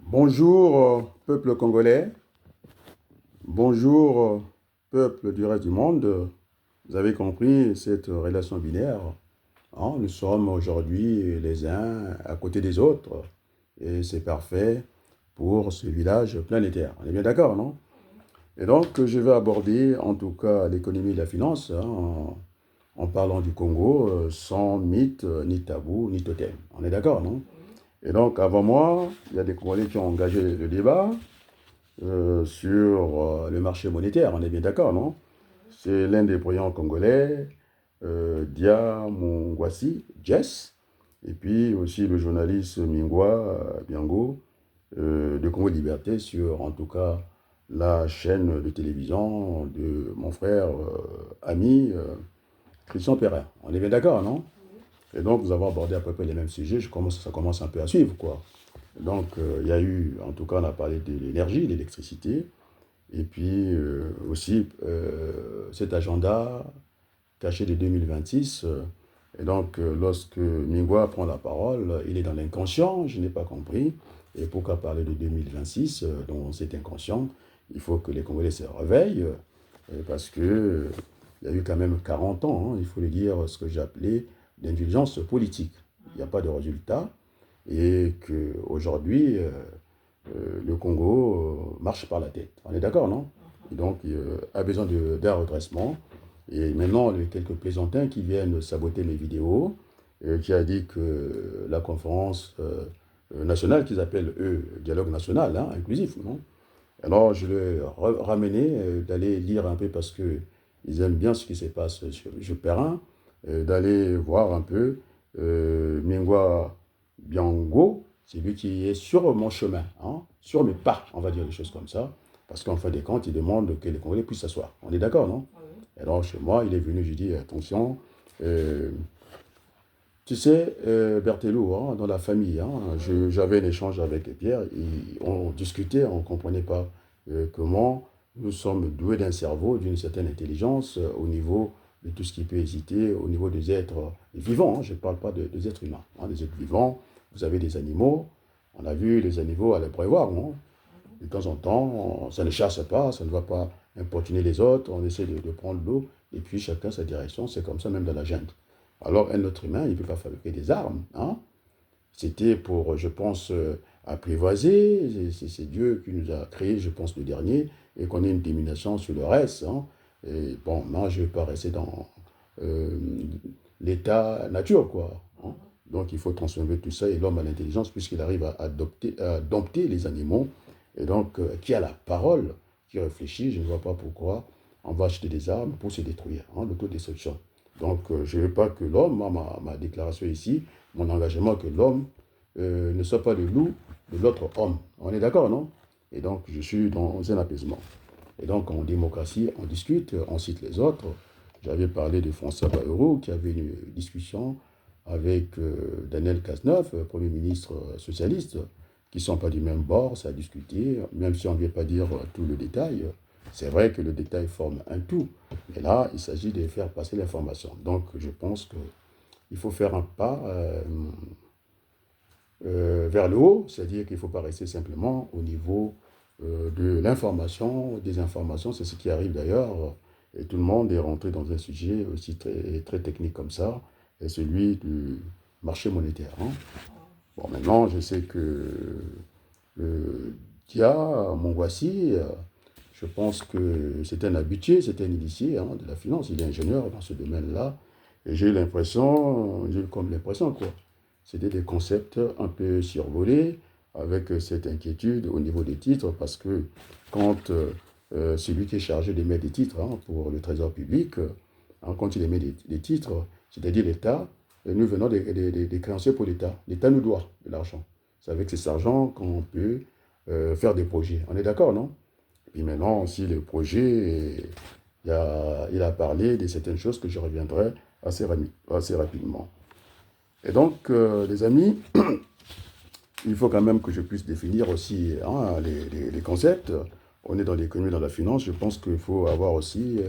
Bonjour, peuple congolais. Bonjour, peuple du reste du monde. Vous avez compris cette relation binaire, hein. Nous sommes aujourd'hui les uns à côté des autres. Et c'est parfait pour ce village planétaire. On est bien d'accord, non? Et donc, je vais aborder en tout cas l'économie et la finance, hein, en parlant du Congo, sans mythe, ni tabou, ni totem. On est d'accord, non? Et donc, avant moi, il y a des Congolais qui ont engagé le débat sur le marché monétaire, on est bien d'accord, non? C'est l'un des brillants congolais, Dia Mungwasi, Jess, et puis aussi le journaliste Mingwa Biango de Congo Liberté sur, en tout cas, la chaîne de télévision de mon frère ami Christian Perrin. On est bien d'accord, non? Et donc, nous avons abordé à peu près les mêmes sujets. Ça commence un peu à suivre, quoi. Donc, il y a eu, en tout cas, on a parlé de l'énergie, l'électricité, et puis aussi cet agenda caché de 2026. Et donc, lorsque Mingwa prend la parole, il est dans l'inconscient, je n'ai pas compris. Et pourquoi parler de 2026 dans cet inconscient? Il faut que les Congolais se réveillent, parce que il y a eu quand même 40 ans, hein, il faut le dire, ce que j'ai appelé l'indulgence politique. Il n'y a pas de résultat. Et qu'aujourd'hui, le Congo marche par la tête. On est d'accord, non? Et donc, il a besoin d'un redressement. Et maintenant, il y a quelques plaisantins qui viennent saboter mes vidéos, qui a dit que la conférence nationale, qu'ils appellent eux dialogue national, hein, inclusif, non? Alors, je l'ai ramené d'aller lire un peu parce que ils aiment bien ce qui se passe sur Perrin, d'aller voir un peu Mingwa Biango, c'est lui qui est sur mon chemin, hein, sur mes pas, on va dire des choses comme ça, parce qu'en fin de compte, il demande que les Congolais puissent s'asseoir. On est d'accord, non? Alors, chez moi, il est venu, je dis, attention, euh, tu sais, Berthelot, hein, dans la famille, hein, j'avais un échange avec Pierre, et on discutait, on ne comprenait pas comment nous sommes doués d'un cerveau, d'une certaine intelligence au niveau de tout ce qui peut hésiter, au niveau des êtres vivants, hein, je ne parle pas des êtres humains, hein, des êtres vivants. Vous avez des animaux, on a vu les animaux aller prévoir, non? De temps en temps, ça ne chasse pas, ça ne va pas importuner les autres, on essaie de prendre l'eau, et puis chacun sa direction, c'est comme ça même dans la jungle. Alors un être humain, il ne peut pas fabriquer des armes, hein? C'était pour, je pense, apprivoiser, c'est Dieu qui nous a créés, je pense, le dernier, et qu'on ait une domination sur le reste, hein. Et bon, moi, je ne vais pas rester dans euh, l'état nature, quoi, hein. Donc il faut transformer tout ça, et l'homme a l'intelligence, puisqu'il arrive à dompter les animaux, et donc qui a la parole, qui réfléchit, je ne vois pas pourquoi on va acheter des armes pour se détruire, hein, l'autodestruction. Donc je ne veux pas que l'homme, ma déclaration ici, mon engagement, que l'homme ne soit pas le loup de l'autre homme. On est d'accord, non? Et donc je suis dans un apaisement. Et donc en démocratie, on discute, on cite les autres. J'avais parlé de François Bayrou qui avait une discussion avec Daniel Cazeneuve, Premier ministre socialiste, qui ne sont pas du même bord, ça a discuté, même si on ne vient pas dire tout le détail. C'est vrai que le détail forme un tout, mais là, il s'agit de faire passer l'information. Donc, je pense qu'il faut faire un pas vers le haut, c'est-à-dire qu'il ne faut pas rester simplement au niveau de l'information, des informations, c'est ce qui arrive d'ailleurs, et tout le monde est rentré dans un sujet aussi très, très technique comme ça, et celui du marché monétaire, hein. Bon, maintenant, je sais que Dia Mongwassi, je pense que c'est un habitué, c'est un initié, hein, de la finance, il est ingénieur dans ce domaine-là, et j'ai eu comme l'impression, quoi. C'était des concepts un peu survolés, avec cette inquiétude au niveau des titres, parce que quand celui qui est chargé d'émettre des titres, hein, pour le trésor public, hein, quand il émet des titres, c'est-à-dire l'État, nous venons des créanciers pour l'État. L'État nous doit de l'argent. C'est avec cet argent qu'on peut faire des projets. On est d'accord, non? Et puis maintenant, aussi, le projet, il a parlé de certaines choses que je reviendrai assez rapidement. Et donc, les amis, il faut quand même que je puisse définir aussi, hein, les concepts. On est dans l'économie, dans la finance. Je pense qu'il faut avoir aussi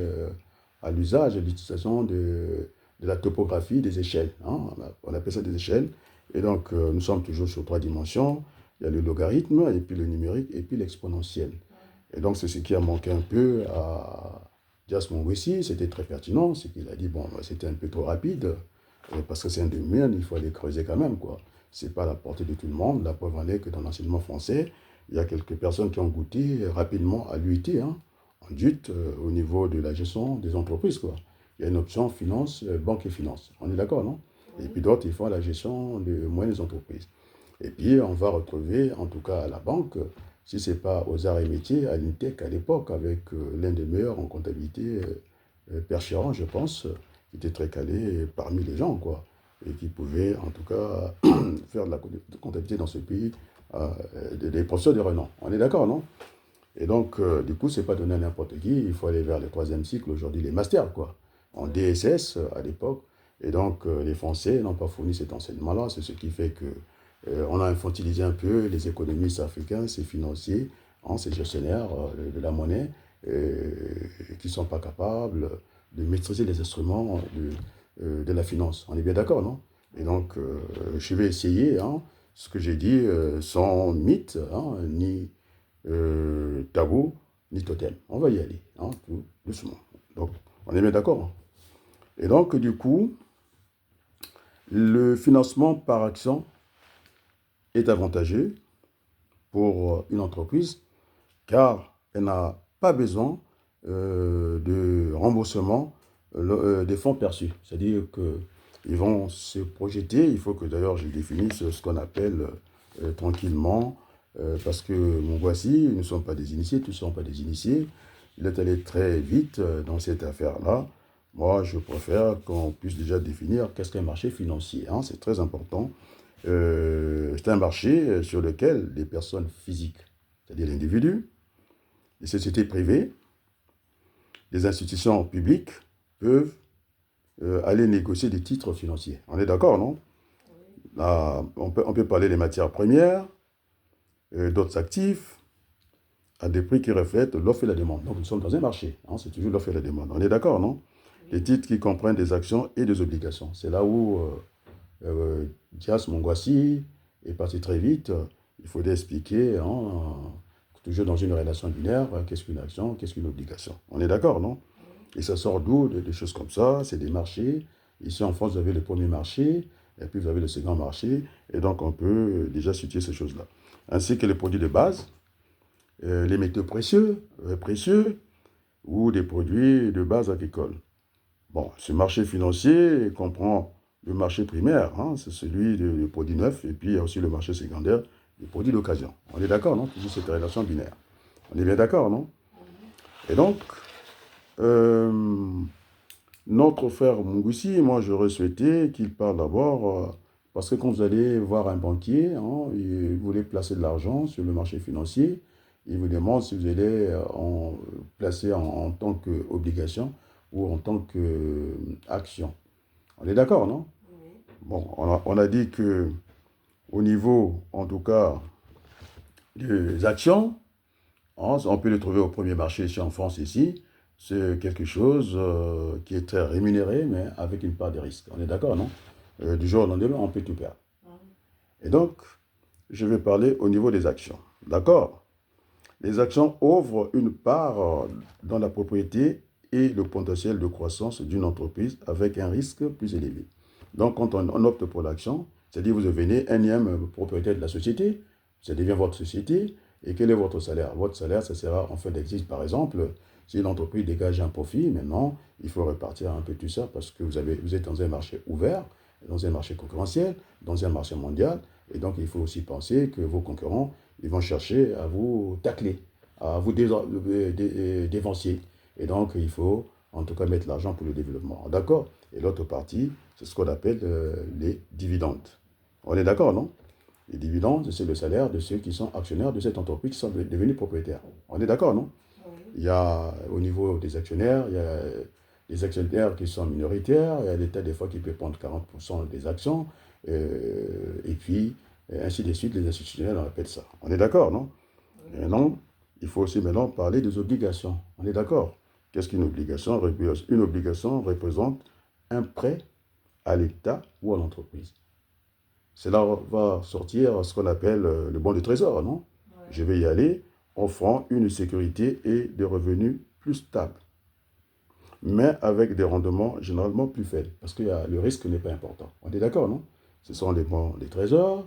à l'usage l'utilisation de la topographie des échelles, hein. On appelle ça des échelles. Et donc, nous sommes toujours sur trois dimensions. Il y a le logarithme, et puis le numérique, et puis l'exponentiel. Et donc, c'est ce qui a manqué un peu à Jas Mongwesi. C'était très pertinent. C'est qu'il a dit, bon, c'était un peu trop rapide, parce que c'est un domaine, il faut aller creuser quand même, quoi. C'est pas à la portée de tout le monde. La preuve en est que dans l'enseignement français, il y a quelques personnes qui ont goûté rapidement à l'UIT, hein, en DUT, au niveau de la gestion des entreprises, quoi. Il y a une option finance, banque et finance. On est d'accord, non? Et puis d'autres, ils font la gestion de moyennes entreprises. Et puis, on va retrouver, en tout cas à la banque, si ce n'est pas aux arts et métiers, à l'INTEC à l'époque, avec l'un des meilleurs en comptabilité, Percheron, je pense, qui était très calé parmi les gens, quoi, et qui pouvait, en tout cas, faire de la comptabilité dans ce pays, des professeurs de renom. On est d'accord, non? Et donc, du coup, ce n'est pas donné à n'importe qui, il faut aller vers le troisième cycle, aujourd'hui, les masters, quoi, en DSS à l'époque. Et donc, les Français n'ont pas fourni cet enseignement-là, c'est ce qui fait que on a infantilisé un peu les économistes africains, ces financiers, hein, ces gestionnaires de la monnaie, qui ne sont pas capables de maîtriser les instruments de la finance. On est bien d'accord, non? Et donc, je vais essayer, hein, ce que j'ai dit, sans mythe, hein, ni tabou, ni totem. On va y aller, hein, tout doucement. Donc, on est bien d'accord, hein? Et donc, du coup, le financement par action est avantageux pour une entreprise car elle n'a pas besoin de remboursement des fonds perçus. C'est-à-dire qu'ils vont se projeter, il faut que d'ailleurs je définisse ce qu'on appelle tranquillement, parce que mon voici, nous ne sommes pas des initiés, tous ne sont pas des initiés. Il est allé très vite dans cette affaire-là. Moi, je préfère qu'on puisse déjà définir qu'est-ce qu'un marché financier, hein, c'est très important. C'est un marché sur lequel les personnes physiques, c'est-à-dire l'individu, les sociétés privées, les institutions publiques peuvent aller négocier des titres financiers. On est d'accord, non? Là, on peut parler des matières premières, d'autres actifs, à des prix qui reflètent l'offre et la demande. Donc nous sommes dans un marché, hein, c'est toujours l'offre et la demande. On est d'accord, non? Des titres qui comprennent des actions et des obligations. C'est là où Dias Mongwasi est parti très vite. Il faudrait expliquer, hein, toujours dans une relation binaire, qu'est-ce qu'une action, qu'est-ce qu'une obligation. On est d'accord, non? Et ça sort d'où? Des choses comme ça, c'est des marchés. Ici en France, vous avez le premier marché, et puis vous avez le second marché, et donc on peut déjà situer ces choses-là. Ainsi que les produits de base, les métaux précieux, ou des produits de base agricole. Bon, ce marché financier comprend le marché primaire, hein, c'est celui des produits neufs, et puis il y a aussi le marché secondaire des produits d'occasion. On est d'accord, non? Toujours cette relation binaire. On est bien d'accord, non? Et donc, notre frère Mungusi, moi j'aurais souhaité qu'il parle d'abord, parce que quand vous allez voir un banquier, hein, il voulait placer de l'argent sur le marché financier, il vous demande si vous allez placer en tant qu'obligation ou en tant qu'action. On est d'accord, non? Bon, on a dit que au niveau, en tout cas, des actions, hein, on peut les trouver au premier marché ici en France, ici. C'est quelque chose qui est très rémunéré, mais avec une part de risque. On est d'accord, non? Du jour au lendemain, on peut tout perdre. Et donc, je vais parler au niveau des actions. D'accord? Les actions ouvrent une part dans la propriété et le potentiel de croissance d'une entreprise avec un risque plus élevé. Donc, quand on opte pour l'action, c'est-à-dire vous devenez énième propriétaire de la société, ça devient votre société, et quel est votre salaire? Votre salaire, ça sera en fin d'exercice, par exemple, si l'entreprise dégage un profit, maintenant, il faut répartir un peu tout ça parce que vous êtes dans un marché ouvert, dans un marché concurrentiel, dans un marché mondial, et donc il faut aussi penser que vos concurrents, ils vont chercher à vous tacler, à vous dévancier. Et donc, il faut en tout cas mettre l'argent pour le développement. D'accord? Et l'autre partie, c'est ce qu'on appelle les dividendes. On est d'accord, non? Les dividendes, c'est le salaire de ceux qui sont actionnaires de cette entreprise qui sont devenus propriétaires. On est d'accord, non? Il y a au niveau des actionnaires, il y a des actionnaires qui sont minoritaires, il y a l'État des fois qui peut prendre 40% des actions, et puis ainsi de suite, les institutionnels on appelle ça. On est d'accord, non? Et non, il faut aussi maintenant parler des obligations. On est d'accord? Qu'est-ce qu'une obligation? Une obligation représente un prêt à l'État ou à l'entreprise. cela va sortir ce qu'on appelle le bon de trésor, non? Ouais. Je vais y aller, offrant une sécurité et des revenus plus stables, mais avec des rendements généralement plus faibles, parce que le risque n'est pas important. On est d'accord, non? Ce sont les bons des trésors,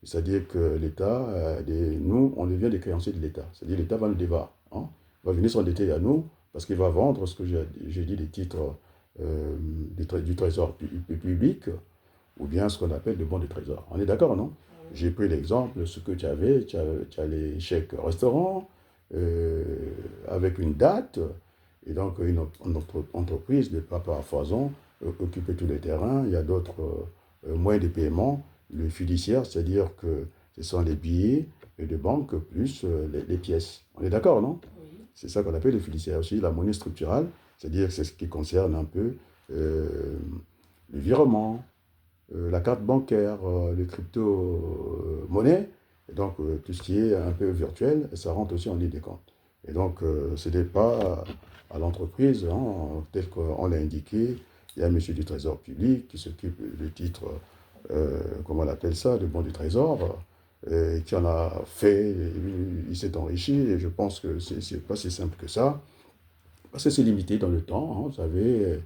c'est-à-dire que l'État, nous, on devient des créanciers de l'État. C'est-à-dire l'État va nous devoir, hein? Il va venir s'endetter à nous, parce qu'il va vendre ce que j'ai dit, des titres du trésor public, ou bien ce qu'on appelle le bon de trésor. On est d'accord, non? J'ai pris l'exemple, ce que tu avais, tu as les chèques restaurants, euh, avec une date, et donc une entreprise ne peut pas par foison occuper tous les terrains. Il y a d'autres moyens de paiement, le fiduciaire, c'est-à-dire que ce sont les billets de banque plus les pièces. On est d'accord, non? Oui. C'est ça qu'on appelle le fiduciaire aussi, la monnaie structurale, c'est-à-dire que c'est ce qui concerne un peu euh, le virement, la carte bancaire, les crypto-monnaies, et donc tout ce qui est un peu virtuel, ça rentre aussi en ligne de compte. Et donc ce n'est pas à l'entreprise, hein, tel qu'on l'a indiqué, il y a un monsieur du Trésor public qui s'occupe du titre, comment on appelle ça, le bon du Trésor, qui en a fait, il s'est enrichi, et je pense que c'est pas si simple que ça, parce que c'est limité dans le temps, hein, vous savez,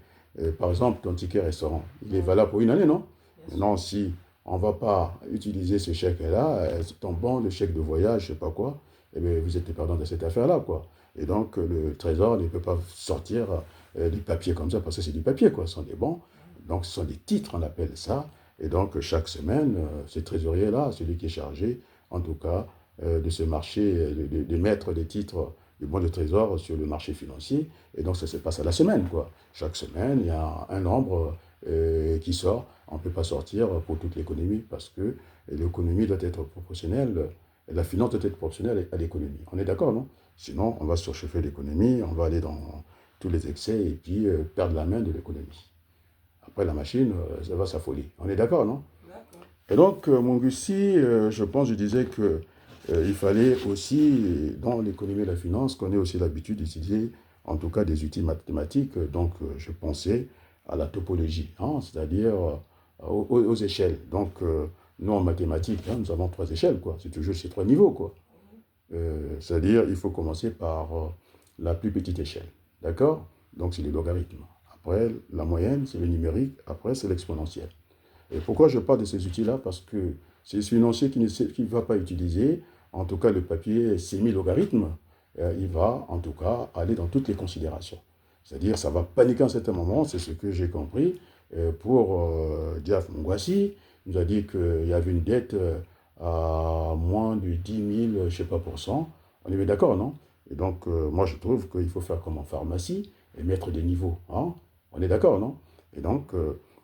par exemple, ton ticket restaurant, il est valable pour une année, non? Maintenant, si on ne va pas utiliser ce chèque-là, ton bon, le chèque de voyage, je ne sais pas quoi, eh bien, vous êtes perdant de cette affaire-là, quoi. Et donc, le trésor ne peut pas sortir du papier comme ça, parce que c'est du papier, quoi. Ce sont des bons. Donc, ce sont des titres, on appelle ça. Et donc, chaque semaine, ce trésorier-là, celui qui est chargé, en tout cas, de ce marché, de mettre des titres du bon de trésor sur le marché financier. Et donc, ça se passe à la semaine, quoi. Chaque semaine, il y a un nombre qui sort. On ne peut pas sortir pour toute l'économie parce que l'économie doit être proportionnelle, la finance doit être proportionnelle à l'économie. On est d'accord, non? Sinon, on va surchauffer l'économie, on va aller dans tous les excès et puis perdre la main de l'économie. Après, la machine, ça va s'affoler. On est d'accord, non? D'accord. Et donc, mon Gussi, je pense, je disais que il fallait aussi, dans l'économie et la finance, qu'on ait aussi l'habitude d'utiliser, en tout cas, des outils mathématiques. Donc, je pensais à la topologie, hein, c'est-à-dire aux échelles. Donc, nous, en mathématiques, hein, nous avons 3 échelles, quoi. C'est toujours ces 3 niveaux, quoi. C'est-à-dire, il faut commencer par la plus petite échelle. D'accord? Donc, c'est le logarithme. Après, la moyenne, c'est le numérique. Après, c'est l'exponentielle. Et pourquoi je parle de ces outils-là? Parce que c'est ce financier qui ne va pas utiliser, en tout cas le papier semi-logarithme, il va en tout cas aller dans toutes les considérations. C'est-à-dire, ça va paniquer en certain moment, c'est ce que j'ai compris. Pour Diaf Mungwassi, il nous a dit qu'il y avait une dette à moins de 10 000, je ne sais pas, pour cent. On est bien d'accord, non? Et donc, moi, je trouve qu'il faut faire comme en pharmacie et mettre des niveaux, hein? On est d'accord, non? Et donc,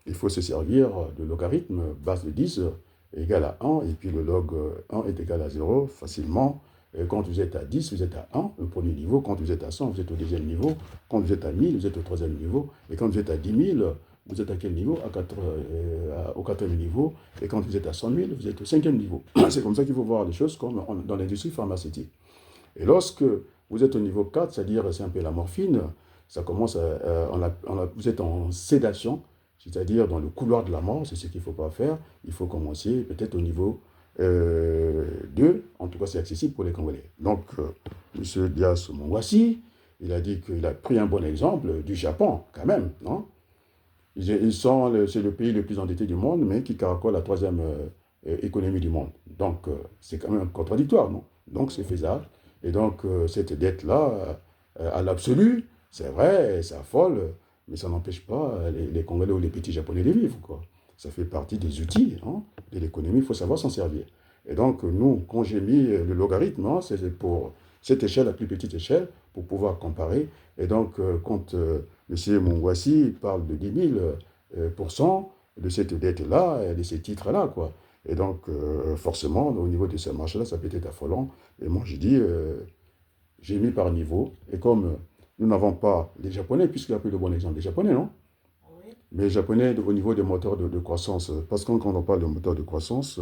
il faut se servir de logarithme base de 10 égale à 1, et puis le log 1 est égal à 0 facilement. Et quand vous êtes à 10, vous êtes à 1, le premier niveau. Quand vous êtes à 100, vous êtes au deuxième niveau. Quand vous êtes à 1000, vous êtes au troisième niveau. Et quand vous êtes à 10 000, vous êtes à quel niveau? Au quatrième niveau. Et quand vous êtes à 100 000, vous êtes au cinquième niveau. C'est comme ça qu'il faut voir les choses comme dans l'industrie pharmaceutique. Et lorsque vous êtes au niveau 4, c'est-à-dire c'est un peu la morphine, ça commence vous êtes en sédation, c'est-à-dire dans le couloir de la mort, c'est ce qu'il ne faut pas faire. Il faut commencer peut-être au niveau 2, en tout cas c'est accessible pour les Congolais. Donc, M. Dias Mongwassi, il a dit qu'il a pris un bon exemple du Japon, quand même, non? C'est le pays le plus endetté du monde, mais qui caracole la troisième économie du monde. Donc, c'est quand même contradictoire, non? Donc, c'est faisable. Et donc, cette dette-là, à l'absolu, c'est vrai, c'est folle, mais ça n'empêche pas les Congolais ou les petits Japonais de vivre, quoi. Ça fait partie des outils, hein, de l'économie, il faut savoir s'en servir. Et donc, nous, quand j'ai mis le logarithme, hein, c'est pour cette échelle, la plus petite échelle, pour pouvoir comparer. Et donc, quand M. Mongwassi parle de 10 000% de cette dette-là, de ces titres-là, quoi. Et donc, forcément, au niveau de ce marché-là, ça peut être affolant. Et moi, je dis, j'ai mis par niveau. Et comme nous n'avons pas les Japonais, puisqu'il a pris le bon exemple des Japonais, non? Oui. Mais les Japonais, au niveau des moteurs de croissance, parce que quand on parle de moteur de croissance,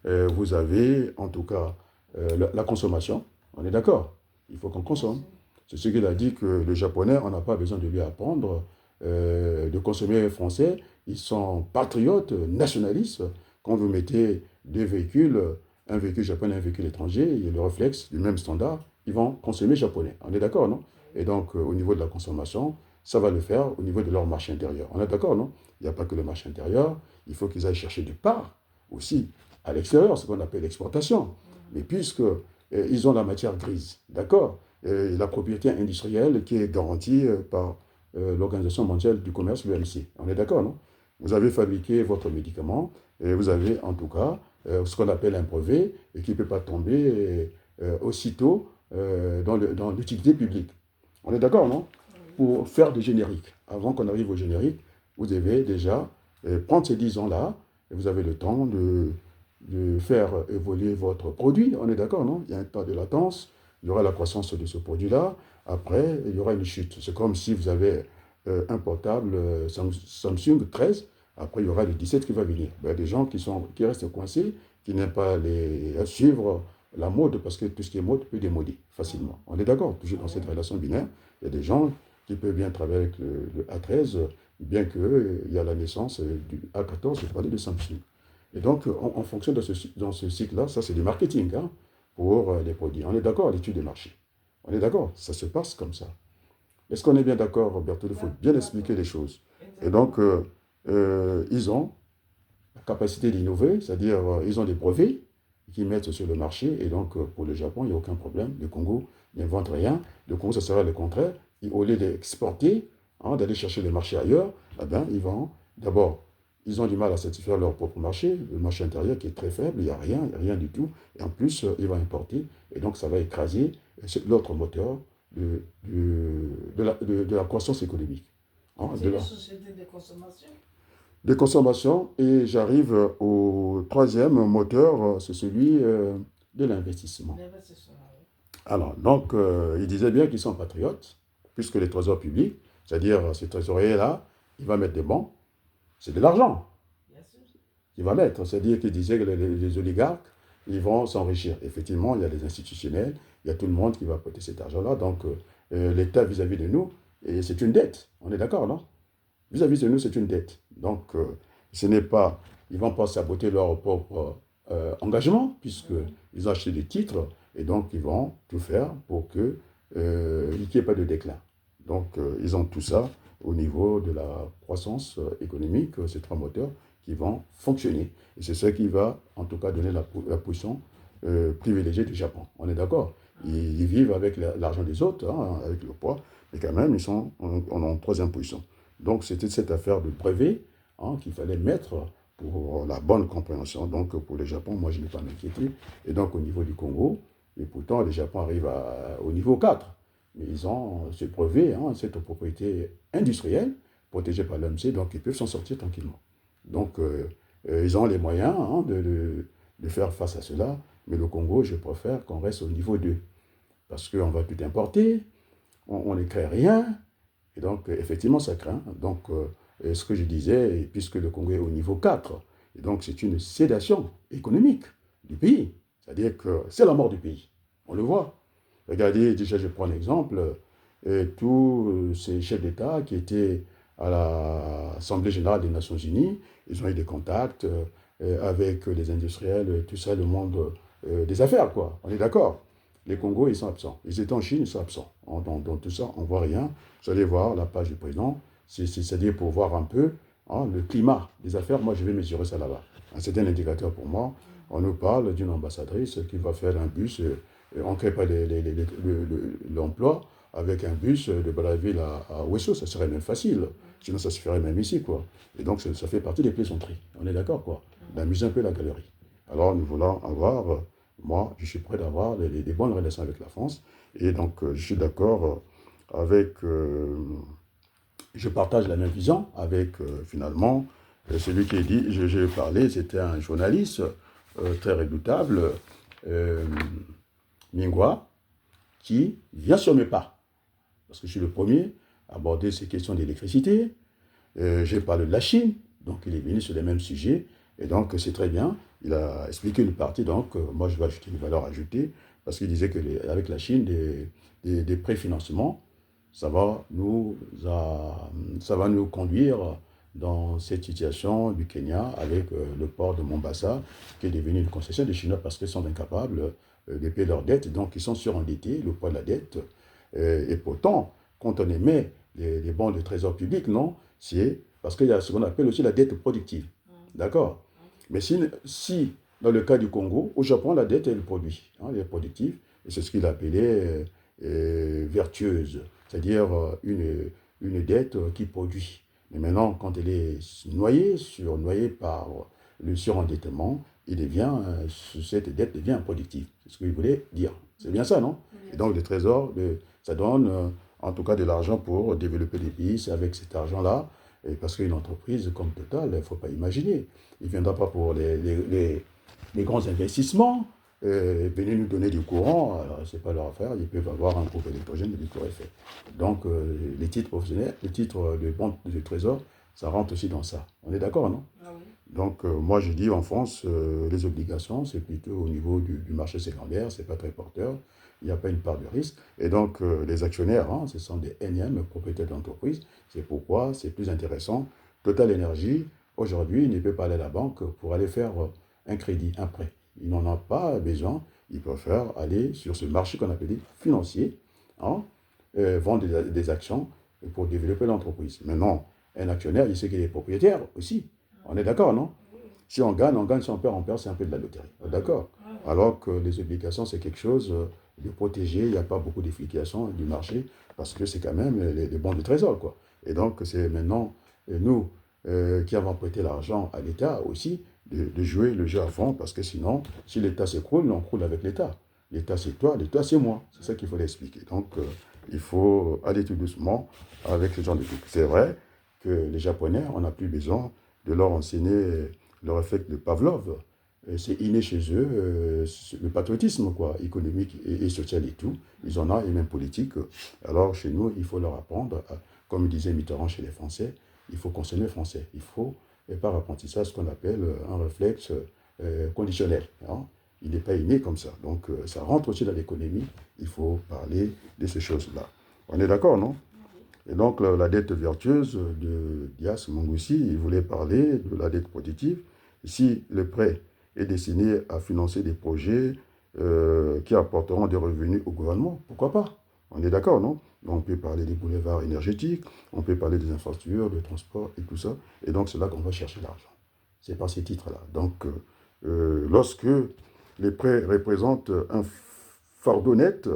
vous avez en tout cas la consommation. On est d'accord? Il faut qu'on consomme. C'est ce qu'il a dit que le Japonais, on n'a pas besoin de lui apprendre de consommer français. Ils sont patriotes, nationalistes. quand vous mettez deux véhicules, un véhicule japonais et un véhicule étranger, il y a le réflexe du même standard, ils vont consommer japonais. On est d'accord, non? Et donc, au niveau de la consommation, ça va le faire au niveau de leur marché intérieur. On est d'accord, non? Il n'y a pas que le marché intérieur, il faut qu'ils aillent chercher du part aussi à l'extérieur, ce qu'on appelle l'exportation. Mais puisque ils ont la matière grise, d'accord? La propriété industrielle qui est garantie par l'Organisation mondiale du commerce, l'OMC. On est d'accord, non? Vous avez fabriqué votre médicament et vous avez en tout cas ce qu'on appelle un brevet et qui ne peut pas tomber aussitôt dans l'utilité publique. On est d'accord, non? Pour faire des génériques. Avant qu'on arrive au générique, vous devez déjà prendre ces 10 ans-là et vous avez le temps de faire évoluer votre produit. On est d'accord, non? Il y a un temps de latence, il y aura la croissance de ce produit-là. Après, il y aura une chute. C'est comme si vous avez un portable Samsung 13. Après, il y aura le 17 qui va venir. Il y a des gens qui restent coincés, qui n'aiment pas suivre la mode, parce que tout ce qui est mode peut démoder facilement. On est d'accord, toujours dans cette relation binaire. Il y a des gens qui peuvent bien travailler avec le A13, bien qu'il y a la naissance du A14, je parlais de Samsung. Et donc, on fonctionne dans ce cycle-là, ça c'est du marketing hein, pour les produits. On est d'accord, l'étude des marchés. On est d'accord, ça se passe comme ça. Est-ce qu'on est bien d'accord, Roberto? Il faut bien expliquer les choses. Et donc, ils ont la capacité d'innover, c'est-à-dire ils ont des brevets qu'ils mettent sur le marché. Et donc, pour le Japon, il n'y a aucun problème. Le Congo n'invente rien. Le Congo, ça sera le contraire. Au lieu d'exporter, hein, d'aller chercher les marchés ailleurs, eh bien, ils vont d'abord, ils ont du mal à satisfaire leur propre marché, le marché intérieur qui est très faible, il n'y a rien du tout. Et en plus, ils vont importer. Et donc, ça va écraser l'autre moteur de la croissance économique. Hein, c'est une société de consommation. De consommation, et j'arrive au troisième moteur, c'est celui de l'investissement. Alors, donc, il disait bien qu'ils sont patriotes, puisque les trésors publics, c'est-à-dire ces trésoriers-là, il va mettre des bons, c'est de l'argent qu'il va mettre. C'est-à-dire qu'il disait que les oligarques, ils vont s'enrichir. Effectivement, il y a les institutionnels, il y a tout le monde qui va prêter cet argent-là. Donc, l'État vis-à-vis de nous, et c'est une dette. On est d'accord, non? Vis-à-vis de nous, c'est une dette. Donc, ce n'est pas... Ils ne vont pas saboter leur propre engagement, puisqu'ils ont acheté des titres, et donc ils vont tout faire pour qu'il n'y ait pas de déclin. Donc, ils ont tout ça au niveau de la croissance économique, ces trois moteurs qui vont fonctionner. Et c'est ça qui va, en tout cas, donner la position privilégiée du Japon. On est d'accord? Ils vivent avec l'argent des autres, hein, avec le poids, mais quand même, ils sont en troisième position. Donc, c'était cette affaire de brevet hein, qu'il fallait mettre pour la bonne compréhension. Donc, pour le Japon, moi, je n'ai pas m'inquiéter. Et donc, au niveau du Congo, et pourtant, le Japon arrive au niveau 4. Mais ils ont ce brevet, hein, cette propriété industrielle, protégée par l'OMC, donc ils peuvent s'en sortir tranquillement. Donc, ils ont les moyens hein, de faire face à cela. Mais le Congo, je préfère qu'on reste au niveau 2. Parce qu'on va tout importer, on ne crée rien. Et donc, effectivement, ça craint. Donc, ce que je disais, puisque le Congo est au niveau 4, et donc c'est une sédation économique du pays. C'est-à-dire que c'est la mort du pays. On le voit. Regardez, déjà, je prends un exemple, tous ces chefs d'État qui étaient à l'Assemblée générale des Nations Unies, ils ont eu des contacts avec les industriels, tout ça, le monde des affaires, quoi. On est d'accord? Les Congos, ils sont absents. Ils étaient en Chine, ils sont absents. Dans tout ça, on ne voit rien. Vous allez voir la page du président. C'est-à-dire pour voir un peu hein, le climat des affaires. Moi, je vais mesurer ça là-bas. C'est un indicateur pour moi. On nous parle d'une ambassadrice qui va faire un bus. On ne crée pas l'emploi avec un bus de Brazzaville à Ouesso. Ça serait même facile. Sinon, ça se ferait même ici, quoi. Et donc, ça fait partie des plaisanteries. On est d'accord, quoi. D'amuser un peu la galerie. Alors, nous voulons avoir... Moi, je suis prêt d'avoir des bonnes relations avec la France. Et donc, je suis d'accord avec... je partage la même vision avec, finalement, celui qui dit, j'ai parlé, c'était un journaliste très redoutable, Mingwa, qui vient sur mes pas. Parce que je suis le premier à aborder ces questions d'électricité. J'ai parlé de la Chine, donc il est venu sur les mêmes sujets. Et donc, c'est très bien. Il a expliqué une partie, donc moi, je vais ajouter une valeur ajoutée, parce qu'il disait qu'avec la Chine, des préfinancements, ça va nous conduire dans cette situation du Kenya avec le port de Mombasa, qui est devenu une concession des Chinois parce qu'ils sont incapables de payer leurs dettes, donc ils sont surendettés, le poids de la dette. Et pourtant, quand on émet les bons de trésor public, non, c'est parce qu'il y a ce qu'on appelle aussi la dette productive. D'accord? Mais si, dans le cas du Congo, au Japon, la dette, elle produit, hein, elle est productive, et c'est ce qu'il appelait vertueuse, c'est-à-dire une dette qui produit. Mais maintenant, quand elle est surnoyée par le surendettement, cette dette devient improductive. C'est ce qu'il voulait dire. C'est bien ça, non? Et donc, le trésor, ça donne en tout cas de l'argent pour développer des pays. C'est avec cet argent-là, parce qu'une entreprise comme Total, il ne faut pas imaginer. Il ne viendra pas pour les grands investissements, venir nous donner du courant, alors ce n'est pas leur affaire, ils peuvent avoir un groupe électrogène de Victor-Effet. Donc les titres professionnels, les titres de banque de trésor, ça rentre aussi dans ça. On est d'accord, non? Ah oui. Donc moi je dis en France, les obligations, c'est plutôt au niveau du marché secondaire, c'est pas très porteur, il n'y a pas une part de risque. Et donc les actionnaires, hein, ce sont des énièmes propriétaires d'entreprise, c'est pourquoi c'est plus intéressant. Total Energy, aujourd'hui, ne peut pas aller à la banque pour aller faire un crédit, un prêt. Ils n'en ont pas besoin, ils préfèrent aller sur ce marché qu'on appelle financier, hein, vendre des actions pour développer l'entreprise. Maintenant, un actionnaire, il sait qu'il est propriétaire aussi. On est d'accord, non? Si on gagne, on gagne. Si on perd, c'est un peu de la loterie. D'accord? Alors que les obligations, c'est quelque chose de protégé. Il n'y a pas beaucoup d'efficacité du marché parce que c'est quand même les bons de trésor, quoi. Et donc, c'est maintenant nous qui avons prêté l'argent à l'État aussi de jouer le jeu à fond parce que sinon, si l'État s'écroule, on croule avec l'État. L'État, c'est toi, l'État, c'est moi. C'est ça qu'il faut l'expliquer. Donc, il faut aller tout doucement avec ce genre de trucs. C'est vrai que les Japonais, on n'a plus besoin de leur enseigner leur effet de Pavlov. C'est inné chez eux, le patriotisme, quoi, économique et social et tout. Ils en ont, et même politique. Alors, chez nous, il faut leur apprendre, comme disait Mitterrand chez les Français, il faut consommer français. Il faut, et par apprentissage, ce qu'on appelle un réflexe conditionnel. Hein. Il n'est pas inné comme ça. Donc, ça rentre aussi dans l'économie. Il faut parler de ces choses-là. On est d'accord, non? Et donc, la dette vertueuse de Dias Mongoussi, il voulait parler de la dette productive. Si le prêt est destiné à financer des projets qui apporteront des revenus au gouvernement, pourquoi pas? On est d'accord, non? Donc, on peut parler des boulevards énergétiques, on peut parler des infrastructures, de transport et tout ça. Et donc, c'est là qu'on va chercher l'argent. C'est par ces titres-là. Donc, lorsque les prêts représentent un fardeau net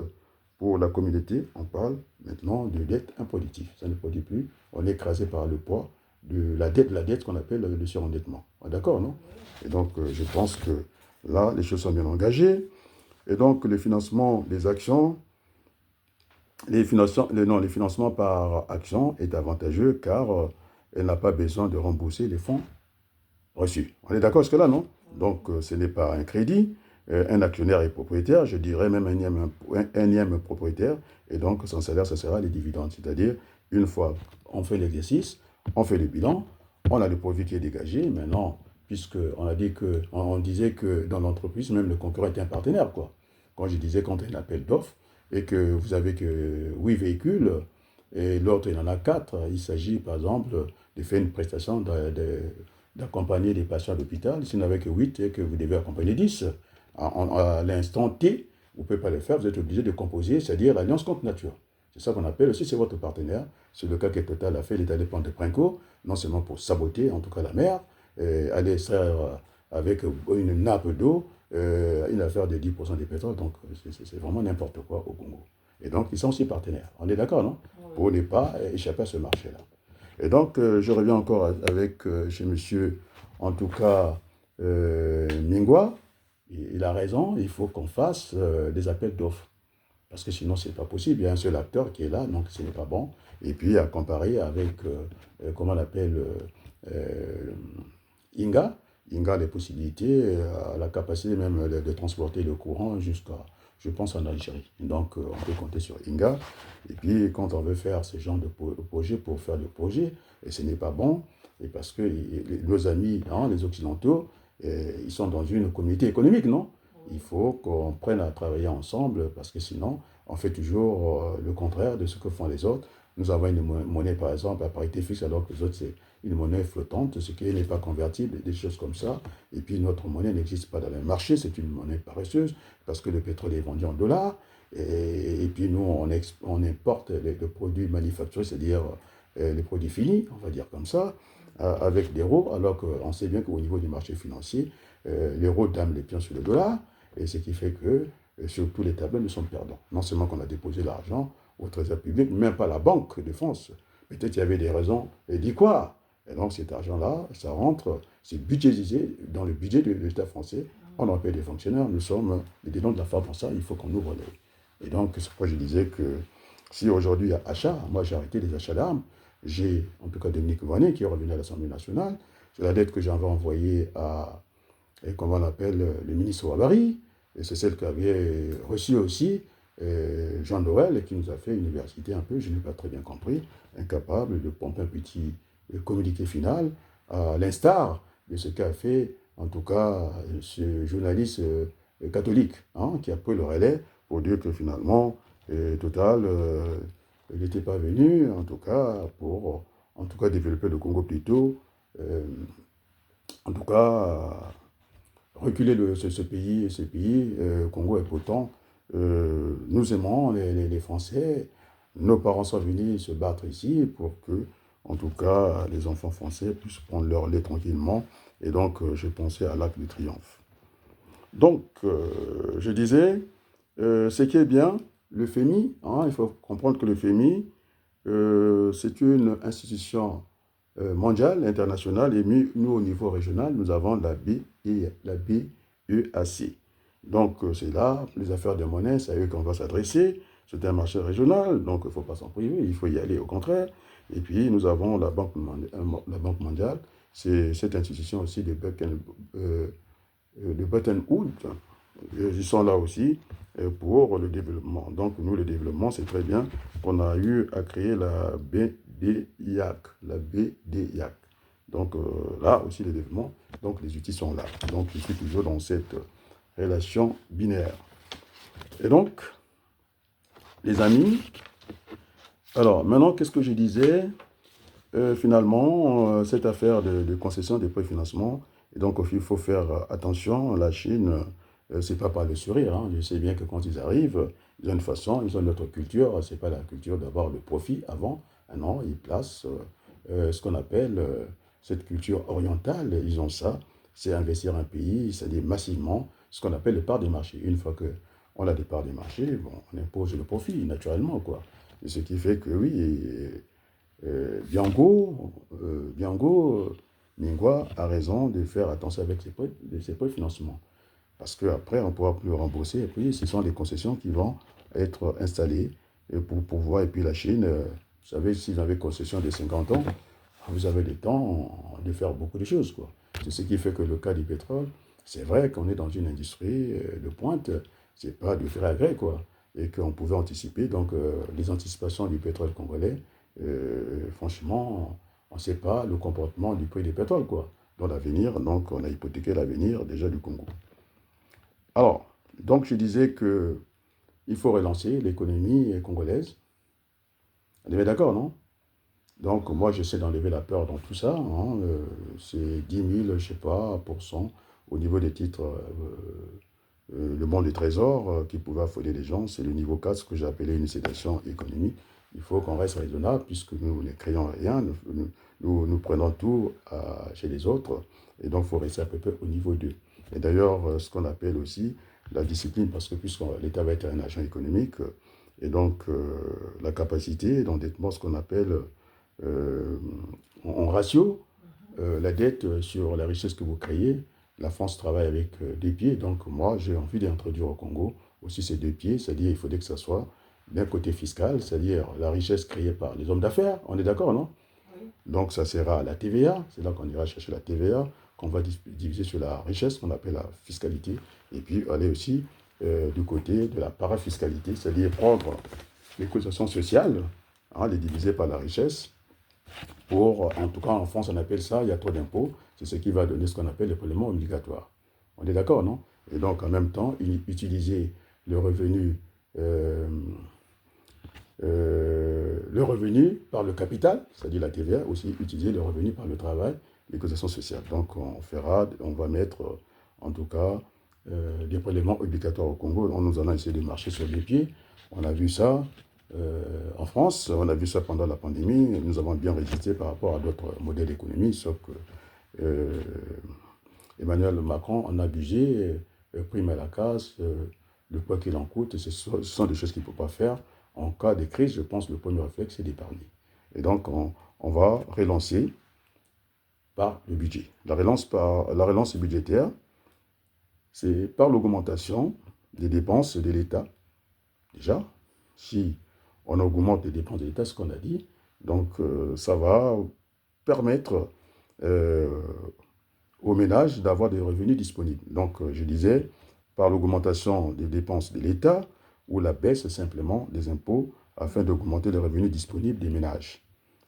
pour la communauté, on parle maintenant de dette improductive. Ça ne produit plus. On est écrasé par le poids de la dette qu'on appelle le surendettement. D'accord, non? Et donc, je pense que là, les choses sont bien engagées. Et donc, le financement des actions, les financements par action est avantageux car elle n'a pas besoin de rembourser les fonds reçus. On est d'accord jusque-là, non? Donc, ce n'est pas un crédit. Un actionnaire est propriétaire, je dirais même un énième propriétaire, et donc son salaire, ce sera les dividendes. C'est-à-dire, une fois on fait l'exercice, on fait le bilan, on a le profit qui est dégagé. Maintenant, on disait que dans l'entreprise, même le concurrent est un partenaire, quoi. Quand je disais quand il y a un appel d'offres et que vous avez que 8 véhicules et l'autre il en a 4, il s'agit par exemple de faire une prestation d'accompagner des patients à l'hôpital. Si vous n'avez que 8 et que vous devez accompagner 10, à l'instant T, vous ne pouvez pas le faire, vous êtes obligé de composer, c'est-à-dire l'alliance contre nature. C'est ça qu'on appelle aussi, c'est votre partenaire. C'est le cas que Total a fait, l'État dépend de Princo, non seulement pour saboter, en tout cas la mer, aller extraire avec une nappe d'eau, une affaire de 10% des pétrole, donc c'est vraiment n'importe quoi au Congo. Et donc, ils sont aussi partenaires. On est d'accord, non? Oui. Pour ne pas échapper à ce marché-là. Et donc, je reviens encore avec chez monsieur, en tout cas, Mingwa. Il a raison, il faut qu'on fasse des appels d'offres. Parce que sinon, ce n'est pas possible. Il y a un seul acteur qui est là, donc ce n'est pas bon. Et puis, à comparer avec, comment on appelle, Inga. Inga a les possibilités, la capacité même de transporter le courant jusqu'à, je pense, en Algérie. Donc, on peut compter sur Inga. Et puis, quand on veut faire ce genre de projet pour faire le projet, et ce n'est pas bon, et parce que nos amis, hein, les Occidentaux, ils sont dans une communauté économique, non? Il faut qu'on prenne à travailler ensemble, parce que sinon, on fait toujours le contraire de ce que font les autres. Nous avons une monnaie, par exemple, à parité fixe, alors que les autres, c'est une monnaie flottante, ce qui n'est pas convertible, des choses comme ça. Et puis, notre monnaie n'existe pas dans le marché, c'est une monnaie paresseuse, parce que le pétrole est vendu en dollars. Et puis, nous, on importe les produits manufacturés, c'est-à-dire les produits finis, on va dire comme ça, avec l'euro, alors qu'on sait bien qu'au niveau du marché financier, l'euro dame les pions sur le dollar, et ce qui fait que sur tous les tableaux, nous sommes perdants. Non seulement qu'on a déposé l'argent au Trésor public, même pas la Banque de France. Peut-être qu'il y avait des raisons, et dit quoi? Et donc cet argent-là, ça rentre, c'est budgétisé dans le budget de l'État français. On en paie des fonctionnaires, nous sommes les dents de la femme pour ça, il faut qu'on ouvre les. Et donc, c'est pourquoi je disais que si aujourd'hui il y a achat, moi j'ai arrêté les achats d'armes, j'ai en tout cas Dominique Voynet qui est revenu à l'Assemblée nationale, c'est la dette que j'avais envoyée à, et comment on appelle, le ministre Ouabari, et c'est celle qu'avait reçue aussi Jean Noël, et qui nous a fait une université un peu, je n'ai pas très bien compris, incapable de pomper un petit communiqué final, à l'instar de ce qu'a fait, en tout cas, ce journaliste catholique, hein, qui a pris le relais pour dire que finalement, Total, il n'était pas venu, en tout cas, pour en tout cas développer le Congo plutôt, en tout cas, reculer ce pays, Congo est pourtant, nous aimons les Français, nos parents sont venus se battre ici pour que, en tout cas, les enfants français puissent prendre leur lait tranquillement, et donc j'ai pensé à l'Arc de Triomphe. Donc, je disais, ce qui est bien, le FEMI, hein, il faut comprendre que le FEMI, c'est une institution mondiale, internationale, et nous, au niveau régional, nous avons la BEAC. Donc, c'est là, les affaires de monnaie, c'est à eux qu'on va s'adresser. C'est un marché régional, donc il ne faut pas s'en priver, il faut y aller au contraire. Et puis, nous avons la Banque mondiale, c'est cette institution aussi de Bretton Woods. Ils sont là aussi pour le développement. Donc, nous, le développement, c'est très bien qu'on a eu à créer la BDIAC. La BDIAC. Donc, là aussi, le développement. Donc, les outils sont là. Donc, je suis toujours dans cette relation binaire. Et donc, les amis, alors, maintenant, qu'est-ce que je disais? Finalement, cette affaire de concession des préfinancements, et donc il faut faire attention, la Chine, c'est pas par le sourire, hein. Je sais bien que quand ils arrivent, ils ont une façon, ils ont notre culture, c'est pas la culture d'avoir le profit avant, non, ils placent ce qu'on appelle cette culture orientale, ils ont ça, c'est investir un pays, c'est-à-dire massivement, ce qu'on appelle les parts des marchés. Une fois qu'on a des parts des marchés, bon, on impose le profit, naturellement, quoi. Et ce qui fait que oui, Biango, Mingwa a raison de faire attention avec ses préfinancements. Parce qu'après, on ne pourra plus rembourser. Et puis, ce sont des concessions qui vont être installées pour pouvoir. Et puis, la Chine, vous savez, s'ils avaient concession de 50 ans, vous avez le temps de faire beaucoup de choses, quoi. C'est ce qui fait que le cas du pétrole, c'est vrai qu'on est dans une industrie de pointe, c'est pas de gré à gré, quoi. Et qu'on pouvait anticiper. Donc, les anticipations du pétrole congolais, franchement, on ne sait pas le comportement du prix du pétrole, quoi. Dans l'avenir, donc, on a hypothéqué l'avenir déjà du Congo. Alors, donc je disais que il faut relancer l'économie congolaise. On est bien d'accord, non? Donc moi, j'essaie d'enlever la peur dans tout ça, hein. C'est 10 000, je ne sais pas, % au niveau des titres, le bon du trésor qui pouvait affoler les gens. C'est le niveau 4, ce que j'ai appelé une sédation économique. Il faut qu'on reste raisonnable puisque nous ne créons rien, nous prenons tout chez les autres. Et donc, il faut rester à peu près au niveau 2. Et d'ailleurs, ce qu'on appelle aussi la discipline, parce que puisque l'État va être un agent économique, et donc la capacité d'endettement, ce qu'on appelle en ratio, la dette sur la richesse que vous créez, la France travaille avec deux pieds. Donc moi, j'ai envie d'introduire au Congo aussi ces deux pieds, c'est-à-dire il faudrait que ça soit d'un côté fiscal, c'est-à-dire la richesse créée par les hommes d'affaires. On est d'accord, non? Oui. Donc ça sera la TVA, c'est là qu'on ira chercher la TVA, qu'on va diviser sur la richesse, qu'on appelle la fiscalité, et puis aller aussi du côté de la parafiscalité, c'est-à-dire prendre les cotisations sociales, hein, les diviser par la richesse, pour, en tout cas en France on appelle ça, il y a trop d'impôts, c'est ce qui va donner ce qu'on appelle le prélèvement obligatoire. On est d'accord, non? Et donc en même temps, utiliser le revenu le revenu par le capital, c'est-à-dire la TVA, aussi utiliser le revenu par le travail, les cotisations sociales. Donc on va mettre en tout cas des prélèvements obligatoires au Congo. Nous allons essayer de marcher sur les pieds. On a vu ça en France, on a vu ça pendant la pandémie. Nous avons bien résisté par rapport à d'autres modèles économiques, sauf que Emmanuel Macron en a abusé, prime à la casse, le quoi qu'il en coûte. Ce sont des choses qu'il ne peut pas faire. En cas de crise, je pense que le premier réflexe, c'est d'épargner. Et donc, on va relancer par le budget. La relance budgétaire, c'est par l'augmentation des dépenses de l'État. Déjà, si on augmente les dépenses de l'État, ce qu'on a dit, donc ça va permettre aux ménages d'avoir des revenus disponibles. Donc, je disais, par l'augmentation des dépenses de l'État ou la baisse simplement des impôts afin d'augmenter les revenus disponibles des ménages.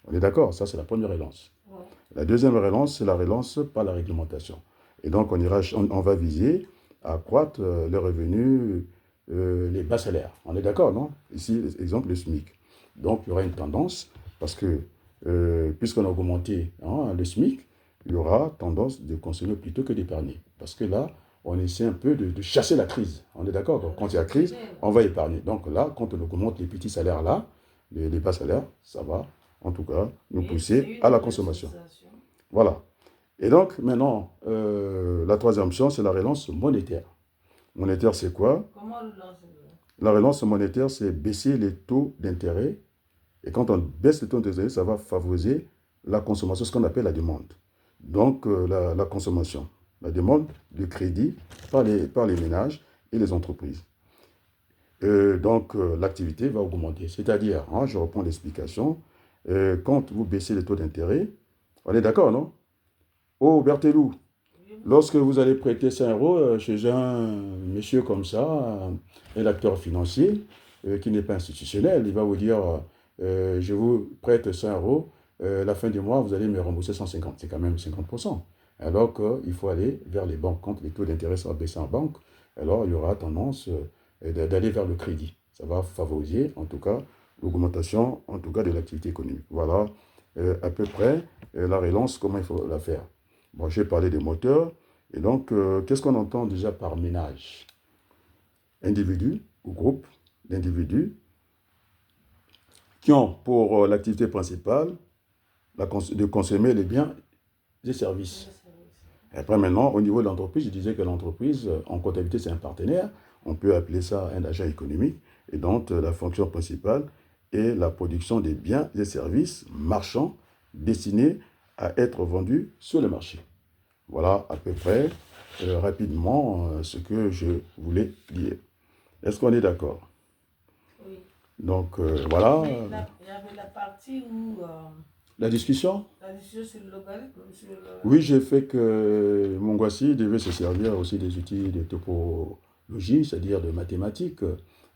On est d'accord? Ça, c'est la première relance. Ouais. La deuxième relance, c'est la relance par la réglementation. Et donc, on va viser à accroître les revenus, les bas salaires. On est d'accord, non? Ici, exemple, le SMIC. Donc, il y aura une tendance, parce que puisqu'on a augmenté le SMIC, il y aura tendance de consommer plutôt que d'épargner. Parce que là, on essaie un peu de chasser la crise. On est d'accord? Donc, quand il y a crise, on va épargner. Donc là, quand on augmente les petits salaires là, les bas salaires, ça va, en tout cas, nous pousser à la consommation. Voilà. Et donc, maintenant, la troisième option, c'est la relance monétaire. Monétaire, c'est quoi? Comment la relance monétaire, c'est baisser les taux d'intérêt. Et quand on baisse les taux d'intérêt, ça va favoriser la consommation, ce qu'on appelle la demande. Donc, la consommation, la demande de crédit par les ménages et les entreprises. Donc, l'activité va augmenter. C'est-à-dire, je reprends l'explication, quand vous baissez les taux d'intérêt, on est d'accord, non? Oh, Berthelou, lorsque vous allez prêter 5 euros chez un monsieur comme ça, un acteur financier qui n'est pas institutionnel, il va vous dire, je vous prête 100 euros, la fin du mois, vous allez me rembourser 150, c'est quand même 50%. Alors qu'il faut aller vers les banques. Quand les taux d'intérêt sont baissés en banque, alors il y aura tendance d'aller vers le crédit. Ça va favoriser, en tout cas, l'augmentation, en tout cas, de l'activité économique. Voilà à peu près la relance, comment il faut la faire. Bon, j'ai parlé des moteurs. Et donc, qu'est-ce qu'on entend déjà par ménage? Individus ou groupe d'individus qui ont pour l'activité principale de consommer les biens et services. Après, maintenant, au niveau de l'entreprise, je disais que l'entreprise, en comptabilité, c'est un partenaire. On peut appeler ça un agent économique. Et donc, la fonction principale est la production des biens et services marchands destinés à être vendus sur le marché. Voilà à peu près, rapidement, ce que je voulais dire. Est-ce qu'on est d'accord? Oui. Donc, voilà. Mais il y avait la partie où... La discussion? La discussion sur le logarithme. Oui, j'ai fait que Mongwassi devait se servir aussi des outils de topologie, c'est-à-dire de mathématiques,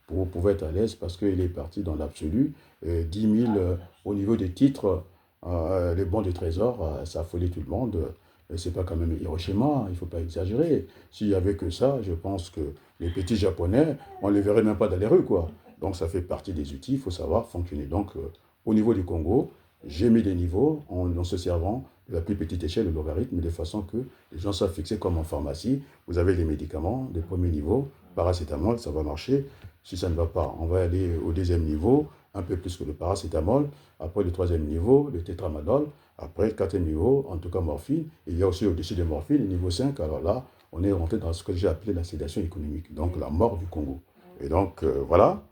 pour pouvoir être à l'aise, parce qu'il est parti dans l'absolu. 10 000 au niveau des titres, les bons de trésor, ça affolait tout le monde. C'est pas quand même Hiroshima, il ne faut pas exagérer. S'il n'y avait que ça, je pense que les petits Japonais, on ne les verrait même pas dans les rues, quoi. Donc ça fait partie des outils, il faut savoir fonctionner. Donc au niveau du Congo, j'ai mis des niveaux en se servant de la plus petite échelle, le logarithme, de façon que les gens soient fixés comme en pharmacie. Vous avez les médicaments des premiers niveaux, paracétamol, ça va marcher. Si ça ne va pas, on va aller au deuxième niveau, un peu plus que le paracétamol. Après le troisième niveau, le tétramadol. Après le quatrième niveau, en tout cas morphine. Il y a aussi au-dessus de morphine, le niveau 5. Alors là, on est rentré dans ce que j'ai appelé la sédation économique, donc la mort du Congo. Et donc, voilà.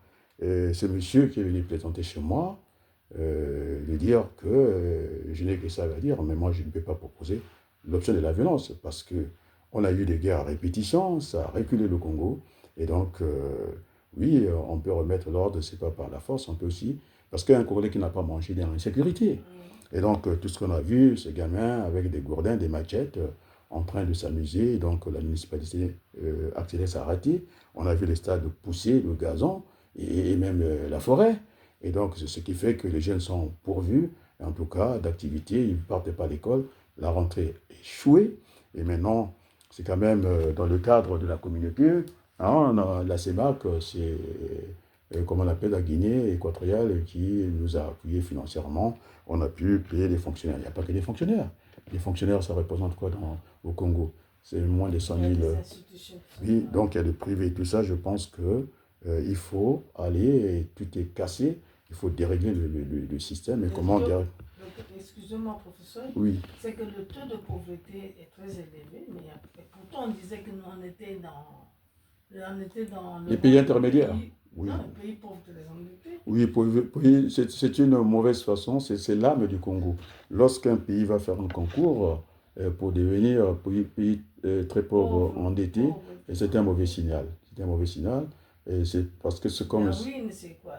Et ce monsieur qui est venu plaisanter chez moi, de dire que je n'ai que ça à dire, mais moi je ne peux pas proposer l'option de la violence, parce qu'on a eu des guerres à répétition, ça a reculé le Congo, et donc oui, on peut remettre l'ordre, c'est pas par la force, on peut aussi, parce qu'un Congolais qui n'a pas mangé, il est en insécurité. Et donc tout ce qu'on a vu, ces gamins avec des gourdins, des machettes, en train de s'amuser, donc la municipalité accélère sa raté, on a vu les stades pousser, le gazon, et même la forêt. Et donc, c'est ce qui fait que les jeunes sont pourvus, en tout cas, d'activités, ils ne partent pas à l'école, la rentrée est échouée, et maintenant, c'est quand même dans le cadre de la communauté, la CEMAC, c'est comme on appelle la Guinée équatoriale, qui nous a appuyés financièrement. On a pu payer les fonctionnaires. Il n'y a pas que des fonctionnaires. Les fonctionnaires, ça représente quoi au Congo? C'est moins de 100 Il y a 000. des institutions qui sont Oui, là. donc il y a le privé. Tout ça, je pense que il faut aller, et tout est cassé. Il faut dérégler le système. Et comment dérégler? Excusez-moi, professeur, Oui. c'est que le taux de pauvreté est très élevé, mais pourtant on disait que nous on était dans Les pays intermédiaires. Oui. Non, le pays pauvre de les endettés. Oui, c'est une mauvaise façon, c'est l'âme du Congo. Lorsqu'un pays va faire un concours pour devenir pays très pauvre, endetté, et c'est un mauvais signal. C'est un mauvais signal. Et c'est parce que c'est comme. La ruine, c'est quoi?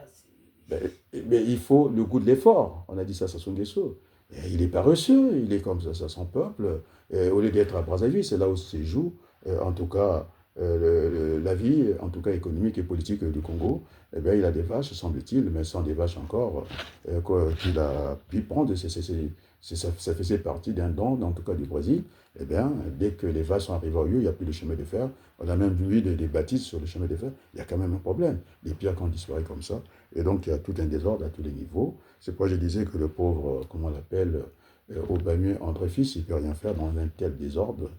Mais il faut le goût de l'effort. On a dit ça, Sassou Nguesso. Et il est paresseux, il est comme ça son peuple. Et au lieu d'être à Brazzaville, c'est là où se joue, en tout cas, la vie, en tout cas économique et politique du Congo. Eh bien, il a des vaches, semble-t-il, mais sans des vaches encore, qu'il a pu prendre. Ça faisait partie d'un don, en tout cas du Brésil. Eh bien, dès que les vaches sont arrivées au lieu, il n'y a plus de chemin de fer. On a même vu des bâtisses sur le chemin de fer. Il y a quand même un problème. Les pierres qui ont disparu comme ça. Et donc, il y a tout un désordre à tous les niveaux. C'est pourquoi je disais que le pauvre, comment on l'appelle, Aubameyang André-Fils, il ne peut rien faire dans un tel désordre.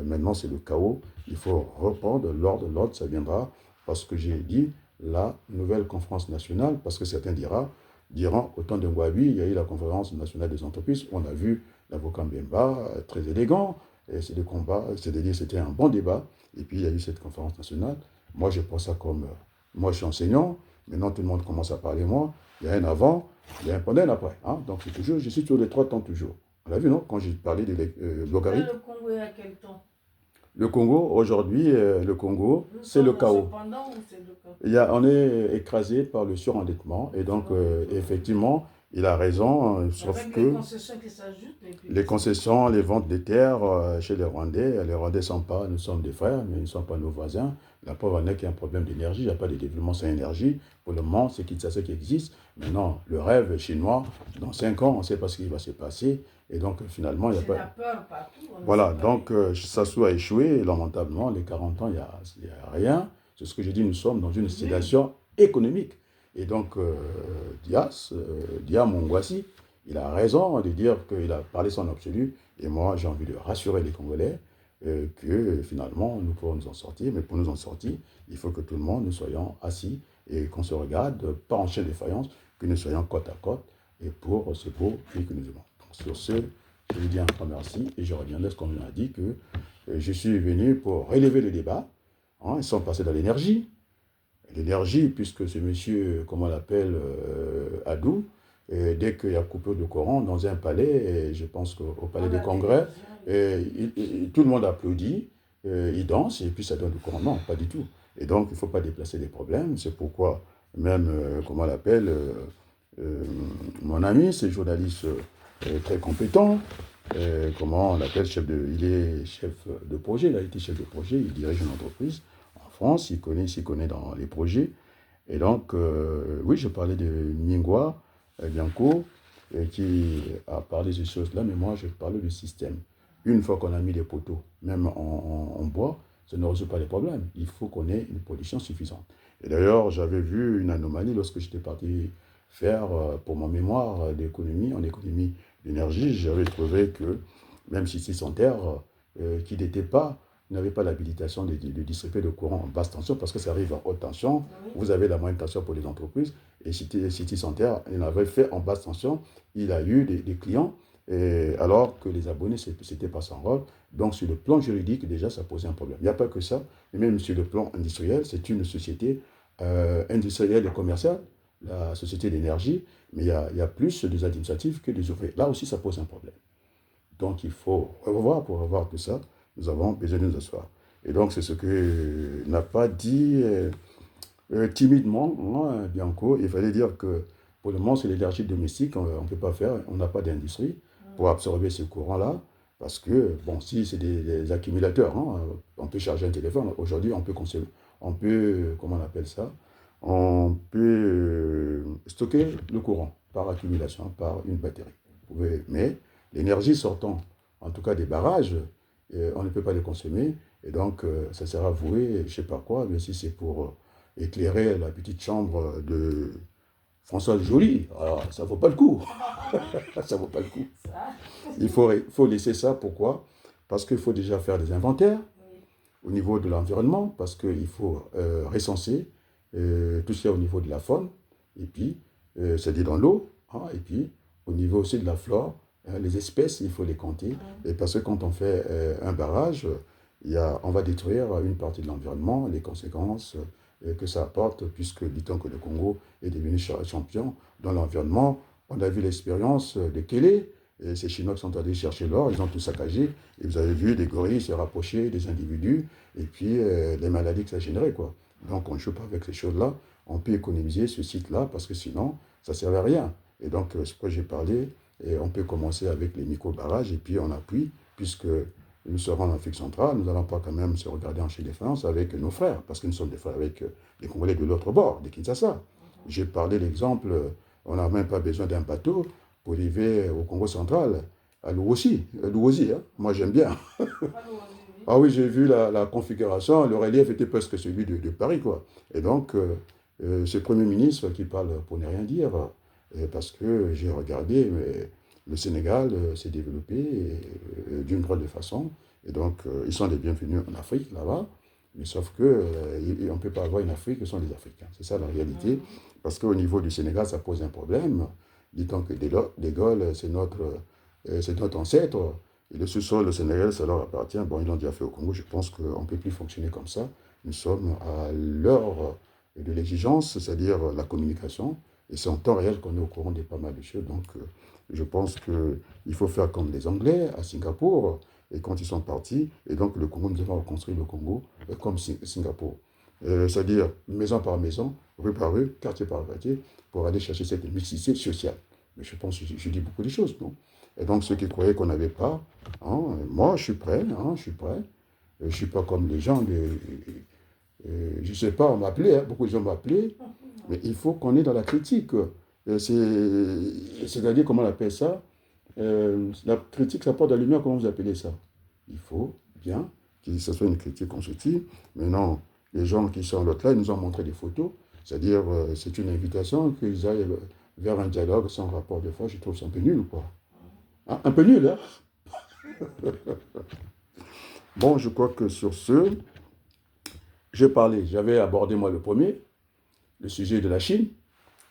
Maintenant, c'est le chaos. Il faut reprendre l'ordre. L'ordre, ça viendra parce que j'ai dit la nouvelle conférence nationale, parce que certains diront, au temps de Ngouabi, il y a eu la conférence nationale des entreprises. On a vu l'avocat Mbemba, très élégant. Et c'est des combats, c'est-à-dire c'était un bon débat. Et puis, il y a eu cette conférence nationale. Moi, je prends ça comme... moi, je suis enseignant. Maintenant, tout le monde commence à parler moi. Il y a un avant, il y a un pendant et un après. Hein? Donc, c'est toujours, je suis sur les 3 temps toujours. On l'a vu, non? Quand j'ai parlé de logarithme. Le Congo est à quel temps? Le Congo, aujourd'hui, le Congo, c'est le chaos. Cependant, ou c'est le chaos? On est écrasé par le surendettement. Et donc, effectivement, il a raison, sauf avec que les concessions qui s'ajoutent. les concessions, les ventes de terres chez les Rwandais ne sont pas, nous sommes des frères, mais ils ne sont pas nos voisins. La preuve en est qu'il y a un problème d'énergie, il n'y a pas de développement sans énergie. Pour le moment, c'est ce qui existe. Maintenant, le rêve chinois, dans 5 ans, on ne sait pas ce qui va se passer. Et donc, finalement, il n'y a pas... C'est la peur partout. Voilà, donc Sassou a échoué, lamentablement, les 40 ans, il n'y a rien. C'est ce que je dis, nous sommes dans une situation économique. Et donc, Dia Mongwasi, il a raison de dire qu'il a parlé son absolu. Et moi, j'ai envie de rassurer les Congolais que finalement, nous pourrons nous en sortir. Mais pour nous en sortir, il faut que tout le monde, nous soyons assis et qu'on se regarde, pas en chaîne de faïence, que nous soyons côte à côte et pour ce beau pays que nous aimons. Donc, sur ce, je vous dis un grand merci et je reviendrai ce qu'on a dit que je suis venu pour relever le débat. Ils sont passés dans l'énergie. L'énergie, puisque ce monsieur, comment on l'appelle, Adou, dès qu'il y a coupure de courant dans un palais, et je pense qu'au palais des congrès, tout le monde applaudit, il danse, et puis ça donne du courant. Non, pas du tout. Et donc, il ne faut pas déplacer les problèmes. C'est pourquoi, même, comment on l'appelle, mon ami, c'est journaliste très compétent. Comment on l'appelle, il est chef de projet, il a été chef de projet, il dirige une entreprise en France, il s'y connaît dans les projets. Et donc, oui, je parlais de Mingwa Bianco, qui a parlé de ces choses-là, mais moi, je parlais du système. Une fois qu'on a mis des poteaux, même en bois, ça ne résout pas les problèmes. Il faut qu'on ait une production suffisante. Et d'ailleurs, j'avais vu une anomalie lorsque j'étais parti faire pour mon mémoire d'économie, en économie d'énergie. J'avais trouvé que même si c'est terre qui n'avait pas l'habilitation de distribuer le courant en basse tension, parce que ça arrive en haute tension. Oui. Vous avez la moyenne tension pour les entreprises. Et City Santerre, il avait fait en basse tension. Il a eu des clients, alors que les abonnés, c'était pas son rôle. Donc, sur le plan juridique, déjà, ça posait un problème. Il n'y a pas que ça. Et même sur le plan industriel, c'est une société industrielle et commerciale, la société d'énergie, mais il y a plus des administratifs que des ouvriers. Là aussi, ça pose un problème. Donc, il faut revoir pour revoir tout ça. Nous avons besoin de nous asseoir. Et donc, c'est ce que n'a pas dit timidement Bianco. Il fallait dire que pour le moment, c'est l'énergie domestique, on ne peut pas faire, on n'a pas d'industrie pour absorber ce courant-là. Parce que, bon, si c'est des accumulateurs, on peut charger un téléphone. Aujourd'hui, on peut consommer, comment on appelle ça? On peut stocker le courant par accumulation, par une batterie. Mais l'énergie sortant, en tout cas des barrages, on ne peut pas les consommer. Et donc, ça sera voué, je ne sais pas quoi, mais si c'est pour éclairer la petite chambre de Françoise Joly. Alors, ça ne vaut pas le coup. Ça ne vaut pas le coup. Ça, Il faut laisser ça. Pourquoi? Parce qu'il faut déjà faire des inventaires oui. au niveau de l'environnement, parce qu'il faut recenser tout ce qu'il y a au niveau de la faune, et puis, c'est-à-dire dans l'eau, hein, et puis au niveau aussi de la flore, les espèces, il faut les compter, et parce que quand on fait un barrage, on va détruire une partie de l'environnement, les conséquences que ça apporte, puisque dit-on que le Congo est devenu champion dans l'environnement. On a vu l'expérience de Kélé, et ces Chinois qui sont allés chercher l'or, ils ont tout saccagé, et vous avez vu des gorilles se rapprocher des individus, et puis les maladies que ça générait, quoi. Donc on ne joue pas avec ces choses-là, on peut économiser ce site-là, parce que sinon, ça ne servait à rien. Et donc, ce que j'ai parlé, et on peut commencer avec les micro-barrages, et puis on appuie, puisque nous serons en Afrique centrale, nous n'allons pas quand même se regarder en Chine France avec nos frères, parce que nous sommes des frères avec les Congolais de l'autre bord, de Kinshasa. J'ai parlé d'exemple, on n'a même pas besoin d'un bateau pour arriver au Congo central, à Luosi, hein. Moi j'aime bien. Ah oui, j'ai vu la configuration, le relief était presque celui de Paris, quoi. Et donc, ce Premier ministre qui parle pour ne rien dire, parce que j'ai regardé, mais le Sénégal s'est développé d'une drôle de façon, et donc ils sont les bienvenus en Afrique, là-bas, mais sauf que on ne peut pas avoir une Afrique sans les Africains. C'est ça la réalité, parce qu'au niveau du Sénégal, ça pose un problème. Dit-on que De Gaulle, c'est notre ancêtre, et le sous-sol, le Sénégal, ça leur appartient. Bon, ils l'ont déjà fait au Congo. Je pense qu'on ne peut plus fonctionner comme ça. Nous sommes à l'heure de l'exigence, c'est-à-dire la communication. Et c'est en temps réel qu'on est au courant de pas mal de choses. Donc, je pense qu'il faut faire comme les Anglais à Singapour. Et quand ils sont partis, et donc le Congo, nous avons reconstruit le Congo comme Singapour. C'est-à-dire maison par maison, rue par rue, quartier par quartier, pour aller chercher cette mixité sociale. Mais je pense que je dis beaucoup de choses, non? Et donc, ceux qui croyaient qu'on n'avait pas, hein, moi, je suis prêt, hein, je suis prêt. Je ne suis pas comme les gens, je ne sais pas, on m'a appelé, hein, beaucoup de gens m'ont appelé, mais il faut qu'on est dans la critique. C'est-à-dire, comment on appelle ça? La critique, ça porte la lumière, comment vous appelez ça? Il faut bien que ce soit une critique constructive. Mais non, les gens qui sont l'autre là, ils nous ont montré des photos. C'est-à-dire, c'est une invitation qu'ils aillent vers un dialogue sans rapport de force. Je trouve ça un peu nul, quoi. Hein, un peu nul, hein? Bon, je crois que sur ce, j'ai parlé, j'avais abordé moi le premier, le sujet de la Chine.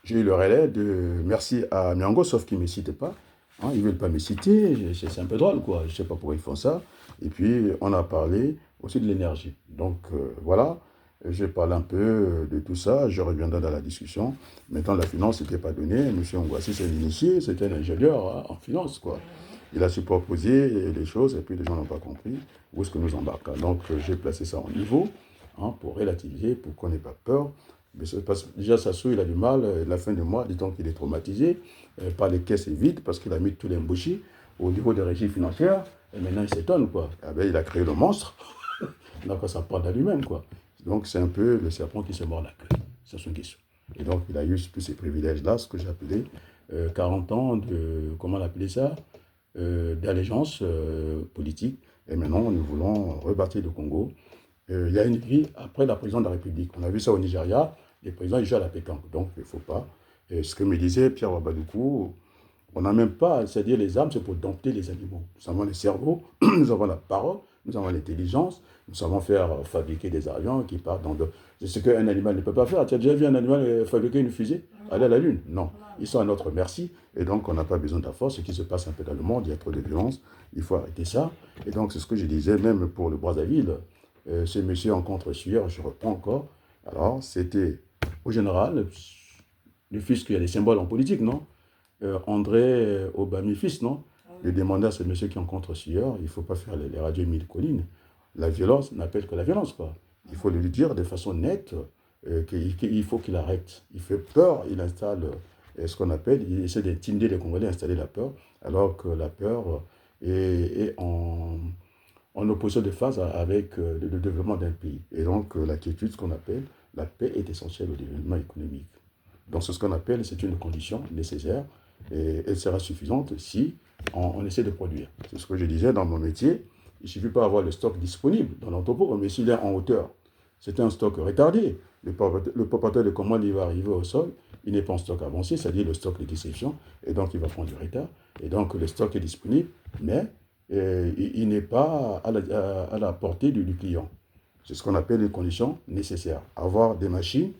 J'ai eu le relais de merci à Miango, sauf qu'ils ne me citent pas. Hein, ils ne veulent pas me citer, c'est un peu drôle, quoi. Je ne sais pas pourquoi ils font ça. Et puis, on a parlé aussi de l'énergie. Donc, voilà, j'ai parlé un peu de tout ça, je reviendrai dans la discussion. Maintenant, la finance n'était pas donnée. M. Ngwassi, c'est l'initié, c'était un ingénieur, hein, en finance, quoi. Il a superposé les choses et puis les gens n'ont pas compris où est-ce que nous embarquons. Donc, j'ai placé ça en niveau, hein, pour relativiser, pour qu'on n'ait pas peur. Mais parce que déjà, Sassou, il a du mal, la fin du mois, dit-on qu'il est traumatisé par les caisses vides parce qu'il a mis tous les mbouchis au niveau des régies financières. Et maintenant, il s'étonne, quoi. Ah ben, il a créé le monstre. Donc, ça part à lui-même, quoi. Donc, c'est un peu le serpent qui se mord la queue. C'est son question. Et donc, il a eu tous ces privilèges-là, ce que j'ai appelé 40 ans de, comment on appelait ça, d'allégeance politique. Et maintenant, nous voulons rebâtir le Congo. Il y a une vie après la présidence de la République. On a vu ça au Nigeria, les présidents ils jouent à la pétanque. Donc, il ne faut pas. Et ce que me disait Pierre Wabadoukou, on n'a même pas, c'est-à-dire les armes, c'est pour dompter les animaux. Nous avons le cerveau, nous avons la parole, nous avons l'intelligence, nous savons faire fabriquer des avions qui partent dans de... C'est ce qu'un animal ne peut pas faire. Tu as déjà vu un animal fabriquer une fusée? Aller à la Lune? Non. Ils sont à notre merci, et donc on n'a pas besoin de la force. Ce qui se passe un peu dans le monde, il y a trop de violence, il faut arrêter ça. Et donc c'est ce que je disais, même pour le Brazzaville, ce monsieur en contre-sueur, je reprends encore. Alors, c'était au général, le fils qu'il y a des symboles en politique, non? André Obami, fils, non? Il demandait à ce monsieur qui est en contre-sueur, il ne faut pas faire les radios mille collines. La violence n'appelle que la violence, quoi. Il faut lui dire de façon nette qu'il faut qu'il arrête. Il fait peur, il installe ce qu'on appelle, il essaie d'intimider les Congolais, installer la peur, alors que la peur est en opposition de phase avec le développement d'un pays. Et donc, la quiétude, ce qu'on appelle, la paix est essentielle au développement économique. Donc, c'est ce qu'on appelle, c'est une condition nécessaire et elle sera suffisante si on essaie de produire. C'est ce que je disais dans mon métier. Il ne suffit pas d'avoir le stock disponible dans l'entrepôt, mais s'il est en hauteur, c'est un stock retardé. Le propriétaire de commande, il va arriver au sol, il n'est pas en stock avancé, c'est-à-dire le stock de déception, et donc il va prendre du retard. Et donc le stock est disponible, mais il n'est pas à la portée du client. C'est ce qu'on appelle les conditions nécessaires. Avoir des machines,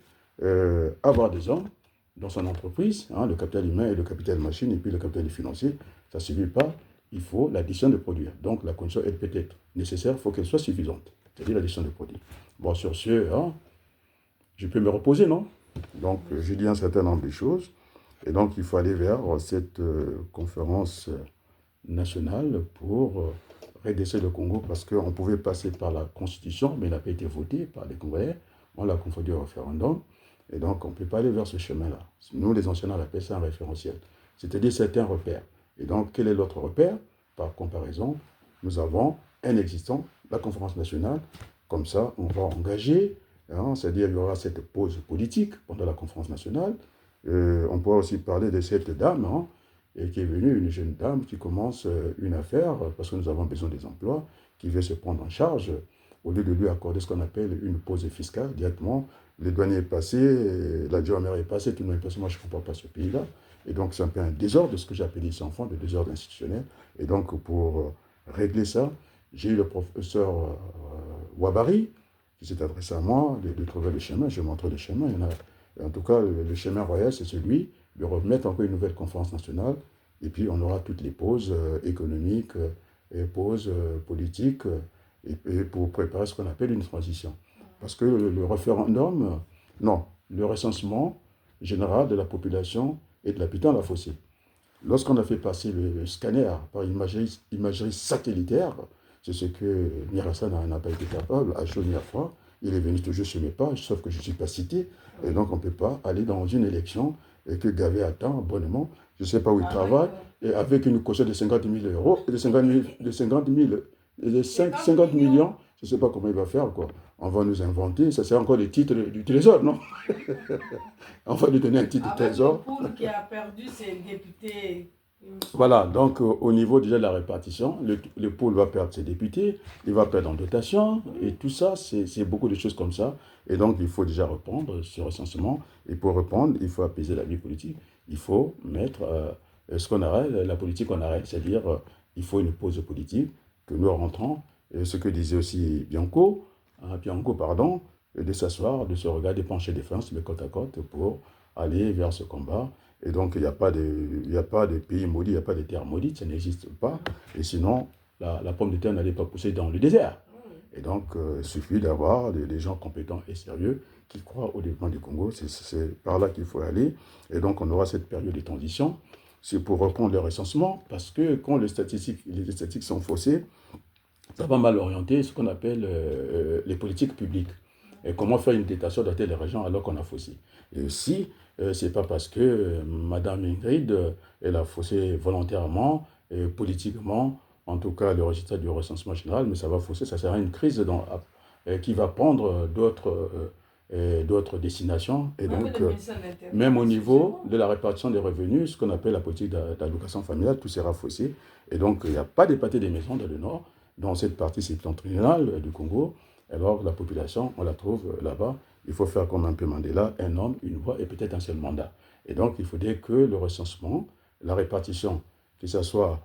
avoir des hommes dans son entreprise, hein, le capital humain et le capital machine, et puis le capital financier, ça ne suffit pas. Il faut l'addition de produits. Donc la condition, elle peut être nécessaire, il faut qu'elle soit suffisante, c'est-à-dire l'addition de produits. Bon, sur ce, hein, je peux me reposer, non? Donc, j'ai dit un certain nombre de choses. Et donc, il faut aller vers cette conférence nationale pour redresser le Congo parce qu'on pouvait passer par la Constitution, mais elle n'a pas été votée par les Congolais. On l'a confondu au référendum. Et donc, on ne peut pas aller vers ce chemin-là. Nous, les anciens, on appelle ça un référentiel. C'est-à-dire certains repères. Et donc, quel est l'autre repère? Par comparaison, nous avons un existant, la conférence nationale. Comme ça, on va engager, hein, c'est-à-dire qu'il y aura cette pause politique pendant la conférence nationale. On pourra aussi parler de cette dame, hein, et qui est venue, une jeune dame qui commence une affaire, parce que nous avons besoin des emplois, qui veut se prendre en charge, au lieu de lui accorder ce qu'on appelle une pause fiscale directement. Le douanier est passé, la gendarmerie est passée, tout le monde est passé, moi je ne comprends pas ce pays-là. Et donc c'est un peu un désordre de ce que j'appelle ici en France, de désordre institutionnel. Et donc pour régler ça, j'ai eu le professeur Wabari, qui s'est adressé à moi, de trouver le chemin. Je montre le chemin. En tout cas, le chemin royal, c'est celui de remettre encore une nouvelle conférence nationale. Et puis, on aura toutes les pauses économiques, et pauses politiques, et pour préparer ce qu'on appelle une transition. Parce que le référendum, non, le recensement général de la population et de l'habitant l'a faussé. Lorsqu'on a fait passer le scanner par imagerie satellitaire, c'est ce que Mirassa n'a pas été capable, à chaud ni à froid. Il est venu toujours sur mes pages, sauf que je ne suis pas cité. Et donc, on ne peut pas aller dans une élection et que Gavé attend abonnement. Je ne sais pas où il travaille. Et avec une caution de 50 000 euros, de 50 millions, je ne sais pas comment il va faire, quoi. On va nous inventer, ça c'est encore le titre du trésor, non? On va lui donner un titre de trésor. Avec le pool qui a perdu ses députés. Voilà, donc au niveau déjà de la répartition, le pôle va perdre ses députés, il va perdre en dotation, et tout ça, c'est beaucoup de choses comme ça. Et donc, il faut déjà reprendre ce recensement. Et pour reprendre, il faut apaiser la vie politique. Il faut mettre ce qu'on arrête, la politique qu'on arrête. C'est-à-dire, il faut une pause politique, que nous rentrons. Et ce que disait aussi Bianco, pardon, de s'asseoir, de se regarder pencher des flancs, le côte à côte, pour aller vers ce combat. Et donc, il n'y a pas de pays maudit, il n'y a pas de terre maudite, ça n'existe pas. Et sinon, la pomme de terre n'allait pas pousser dans le désert. Et donc, il suffit d'avoir des gens compétents et sérieux qui croient au développement du Congo. C'est par là qu'il faut aller. Et donc, on aura cette période de transition. C'est pour reprendre le recensement, parce que quand les statistiques sont faussées, ça va mal orienter ce qu'on appelle les politiques publiques. Et comment faire une détention dans telle région alors qu'on a faussé. Et aussi, ce n'est pas parce que Mme Ingrid, elle a faussé volontairement et politiquement, en tout cas le résultat du recensement général, mais ça va fausser, ça sera une crise qui va prendre d'autres destinations. Et donc, même au niveau de la répartition des revenus, ce qu'on appelle la politique d'allocation familiale, tout sera faussé. Et donc, il n'y a pas d'épaté des maisons dans le nord, dans cette partie septentrionale du Congo. Alors, la population, on la trouve là-bas. Il faut faire comme un peu Mandela, un homme, une voix et peut-être un seul mandat. Et donc, il faudrait que le recensement, la répartition, que ce soit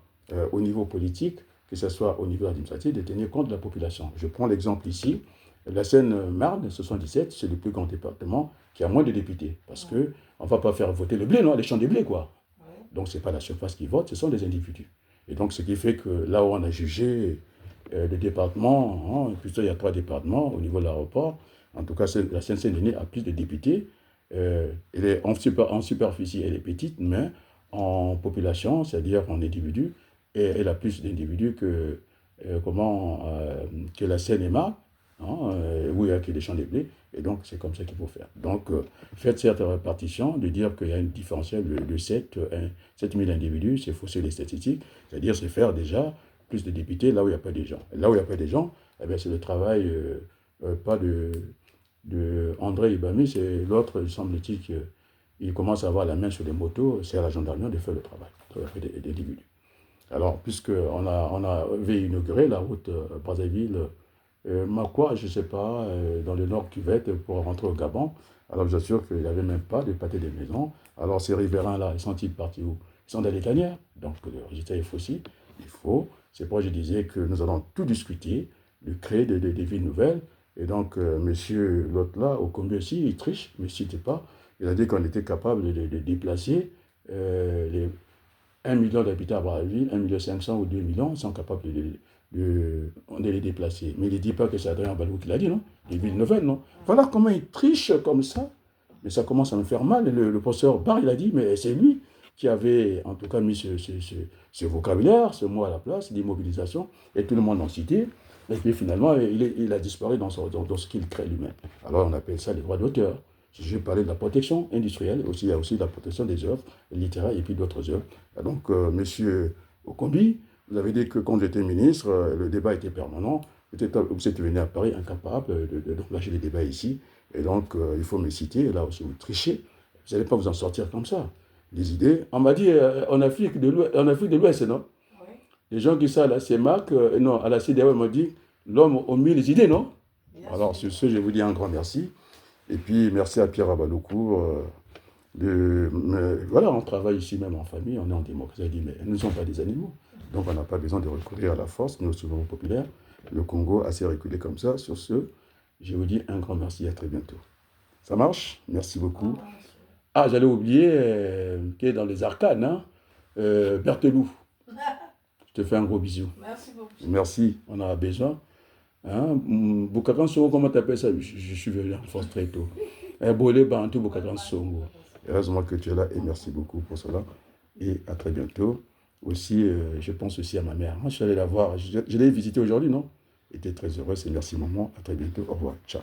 au niveau politique, que ce soit au niveau administratif, de tenir compte de la population. Je prends l'exemple ici. La Seine-Marne, 77, c'est le plus grand département qui a moins de députés. Parce qu'on ne va pas faire voter le blé, non, les champs de blé, quoi. Donc, ce n'est pas la surface qui vote, ce sont les individus. Et donc, ce qui fait que là où on a jugé le département, hein, plutôt il y a 3 départements au niveau de l'aéroport, en tout cas, la Seine-Saint-Denis a plus de députés. En superficie, elle est petite, mais en population, c'est-à-dire en individus, elle a plus d'individus que la Seine-et-Marne, hein, où il y a que des champs de blé. Et donc, c'est comme ça qu'il faut faire. Donc, faites cette répartition, de dire qu'il y a une différentielle de 7 000 individus, c'est fausser les statistiques, c'est-à-dire c'est faire déjà plus de députés là où il n'y a pas de gens. Là où il n'y a pas de gens, eh bien, c'est le travail, pas de André Ibami, c'est l'autre, il semble-t-il qu'il commence à avoir la main sur les motos, c'est à la gendarmerie de faire le travail des individus. Alors, puisqu'on avait inauguré la route Brazzaville, Ma quoi, je ne sais pas, dans le nord cuvette pour rentrer au Gabon. Alors, je vous assure qu'il n'y avait même pas de pâté des maisons. Alors, ces riverains-là, ils sont-ils partis où? Ils sont dans les tanières. Donc, le résultat est aussi, il faut. C'est pourquoi je disais que nous allons tout discuter, de créer des villes nouvelles. Et donc, monsieur l'autre là, au Combi aussi, il triche, mais il ne pas. Il a dit qu'on était capable de déplacer les 1 million d'habitants à Brazzaville, 1,5 million ou 2 millions, sont capables de les déplacer. Mais il ne dit pas que c'est Adrien Balou qui l'a dit, non? Les villes nouvelles, non? Voilà comment il triche comme ça. Mais ça commence à me faire mal. Le professeur Barr, il a dit, mais c'est lui qui avait en tout cas mis ce vocabulaire, ce mot à la place, l'immobilisation, et tout le monde en citait. Et puis finalement, il a disparu dans ce qu'il crée lui-même. Alors on appelle ça les droits d'auteur. Je vais parler de la protection industrielle, aussi, il y a aussi la protection des œuvres littéraires et puis d'autres œuvres. Donc, monsieur Okombi, vous avez dit que quand j'étais ministre, le débat était permanent. Vous êtes venu à Paris incapable d'engager les débats ici. Et donc, il faut me citer, là aussi vous trichez. Vous n'allez pas vous en sortir comme ça. Les idées. On m'a dit en Afrique de l'Ouest, non? Oui. Les gens qui sont là, c'est Marc, non, à la CDAO, ils m'ont dit l'homme au milieu des idées, non? Alors, sur ce, je vous dis un grand merci. Et puis, merci à Pierre Abaloukou. Voilà, on travaille ici même en famille, on est en démocratie. Il dit, mais nous ne sommes pas des animaux. Donc, on n'a pas besoin de recourir à la force, nous, au souverain populaire. Le Congo a assez reculé comme ça. Sur ce, je vous dis un grand merci, à très bientôt. Ça marche? Merci beaucoup. Ah, j'allais oublier qui est dans les arcanes, hein? Berthelou. Je te fais un gros bisou. Merci beaucoup. Merci, on en a besoin. Hein? Boukakan Songo, comment tu appelles ça? Je suis venu en France très tôt. Bolé Bantou Boukakan Songo. Heureusement que tu es là et merci beaucoup pour cela. Et à très bientôt. Aussi, je pense aussi à ma mère. Moi, je suis allé la voir. Je l'ai visitée aujourd'hui, non? Elle était très heureuse et merci maman. À très bientôt. Au revoir. Ciao.